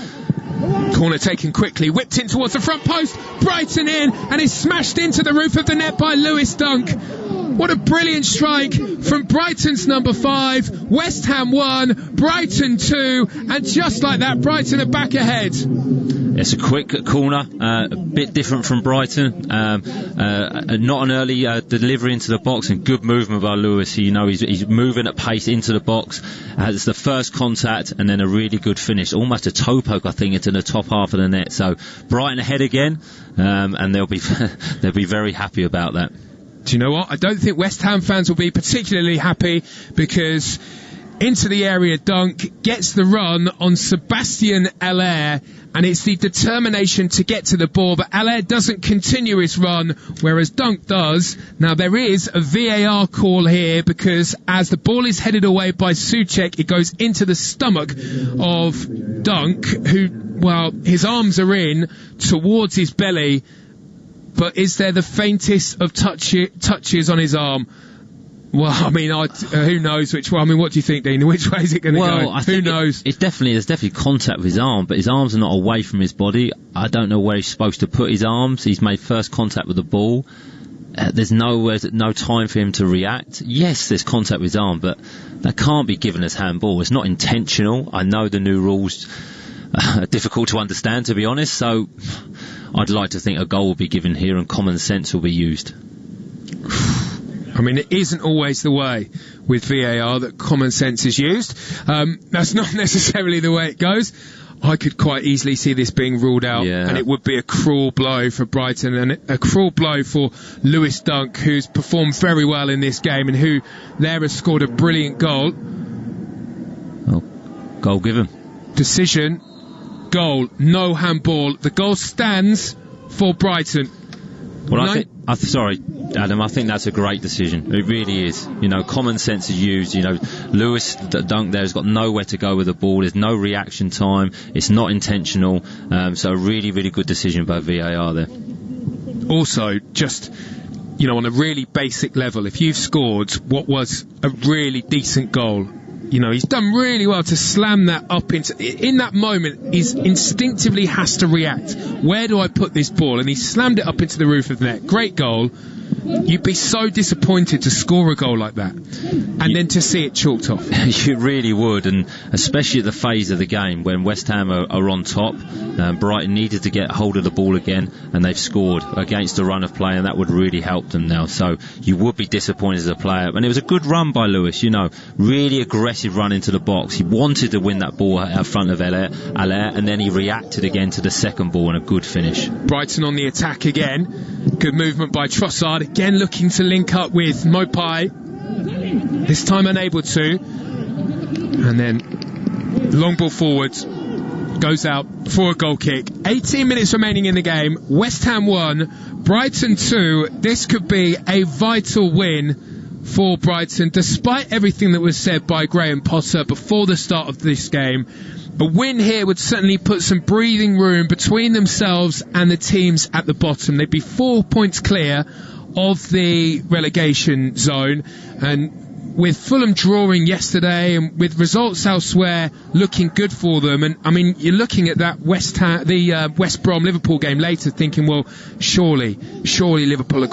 Speaker 2: Corner taken quickly, whipped in towards the front post, Brighton in, and is smashed into the roof of the net by Lewis Dunk. What a brilliant strike from Brighton's number 5. West Ham 1, Brighton 2, and just like that, Brighton are back ahead.
Speaker 3: It's a quick corner, a bit different from Brighton. Not an early delivery into the box, and good movement by Lewis. He's moving at pace into the box. It's the first contact, and then a really good finish, almost a toe poke, I think, into the top half of the net. So Brighton ahead again, and they'll be very happy about that.
Speaker 2: Do you know what? I don't think West Ham fans will be particularly happy, because into the area Dunk gets the run on Sebastian Allaire, and it's the determination to get to the ball, but Allaire doesn't continue his run, whereas Dunk does. Now there is a VAR call here, because as the ball is headed away by Soucek, it goes into the stomach of Dunk, who, well, his arms are in towards his belly, but is there the faintest of touches on his arm? Well, I mean, who knows which one? I mean, what do you think, Dean? Which way is it going to go? Who knows?
Speaker 3: There's definitely contact with his arm, but his arms are not away from his body. I don't know where he's supposed to put his arms. He's made first contact with the ball. There's no time for him to react. Yes, there's contact with his arm, but that can't be given as handball. It's not intentional. I know the new rules are difficult to understand, to be honest, so I'd like to think a goal will be given here and common sense will be used.
Speaker 2: I mean, it isn't always the way with VAR that common sense is used. That's not necessarily the way it goes. I could quite easily see this being ruled out, and it would be a cruel blow for Brighton and a cruel blow for Lewis Dunk, who's performed very well in this game and who there has scored a brilliant goal.
Speaker 3: Oh, goal given.
Speaker 2: Decision, goal, no handball. The goal stands for Brighton.
Speaker 3: Well, sorry, Adam, I think that's a great decision. It really is. You know, common sense is used. You know, Lewis Dunk there has got nowhere to go with the ball. There's no reaction time. It's not intentional. So a really, really good decision by VAR there.
Speaker 2: Also, just, you know, on a really basic level, if you've scored what was a really decent goal, you know, he's done really well to slam that up into... In that moment, he instinctively has to react. Where do I put this ball? And he slammed it up into the roof of the net. Great goal. You'd be so disappointed to score a goal like that and then to see it chalked off.
Speaker 3: You really would, and especially at the phase of the game when West Ham are on top. Brighton needed to get hold of the ball again, and they've scored against a run of play, and that would really help them now. So you would be disappointed as a player. And it was a good run by Lewis, you know, really aggressive run into the box. He wanted to win that ball out front of Allaire, and then he reacted again to the second ball, and a good finish.
Speaker 2: Brighton on the attack again. Good movement by Trossard, again looking to link up with Maupay, this time unable to, and then long ball forwards, goes out for a goal kick. 18 minutes remaining in the game. West Ham 1, Brighton 2. This could be a vital win for Brighton, despite everything that was said by Graham Potter before the start of this game. A win here would certainly put some breathing room between themselves and the teams at the bottom. They'd be 4 points clear of the relegation zone, and with Fulham drawing yesterday and with results elsewhere looking good for them, and I mean, you're looking at that West Brom Liverpool game later thinking, well, surely Liverpool are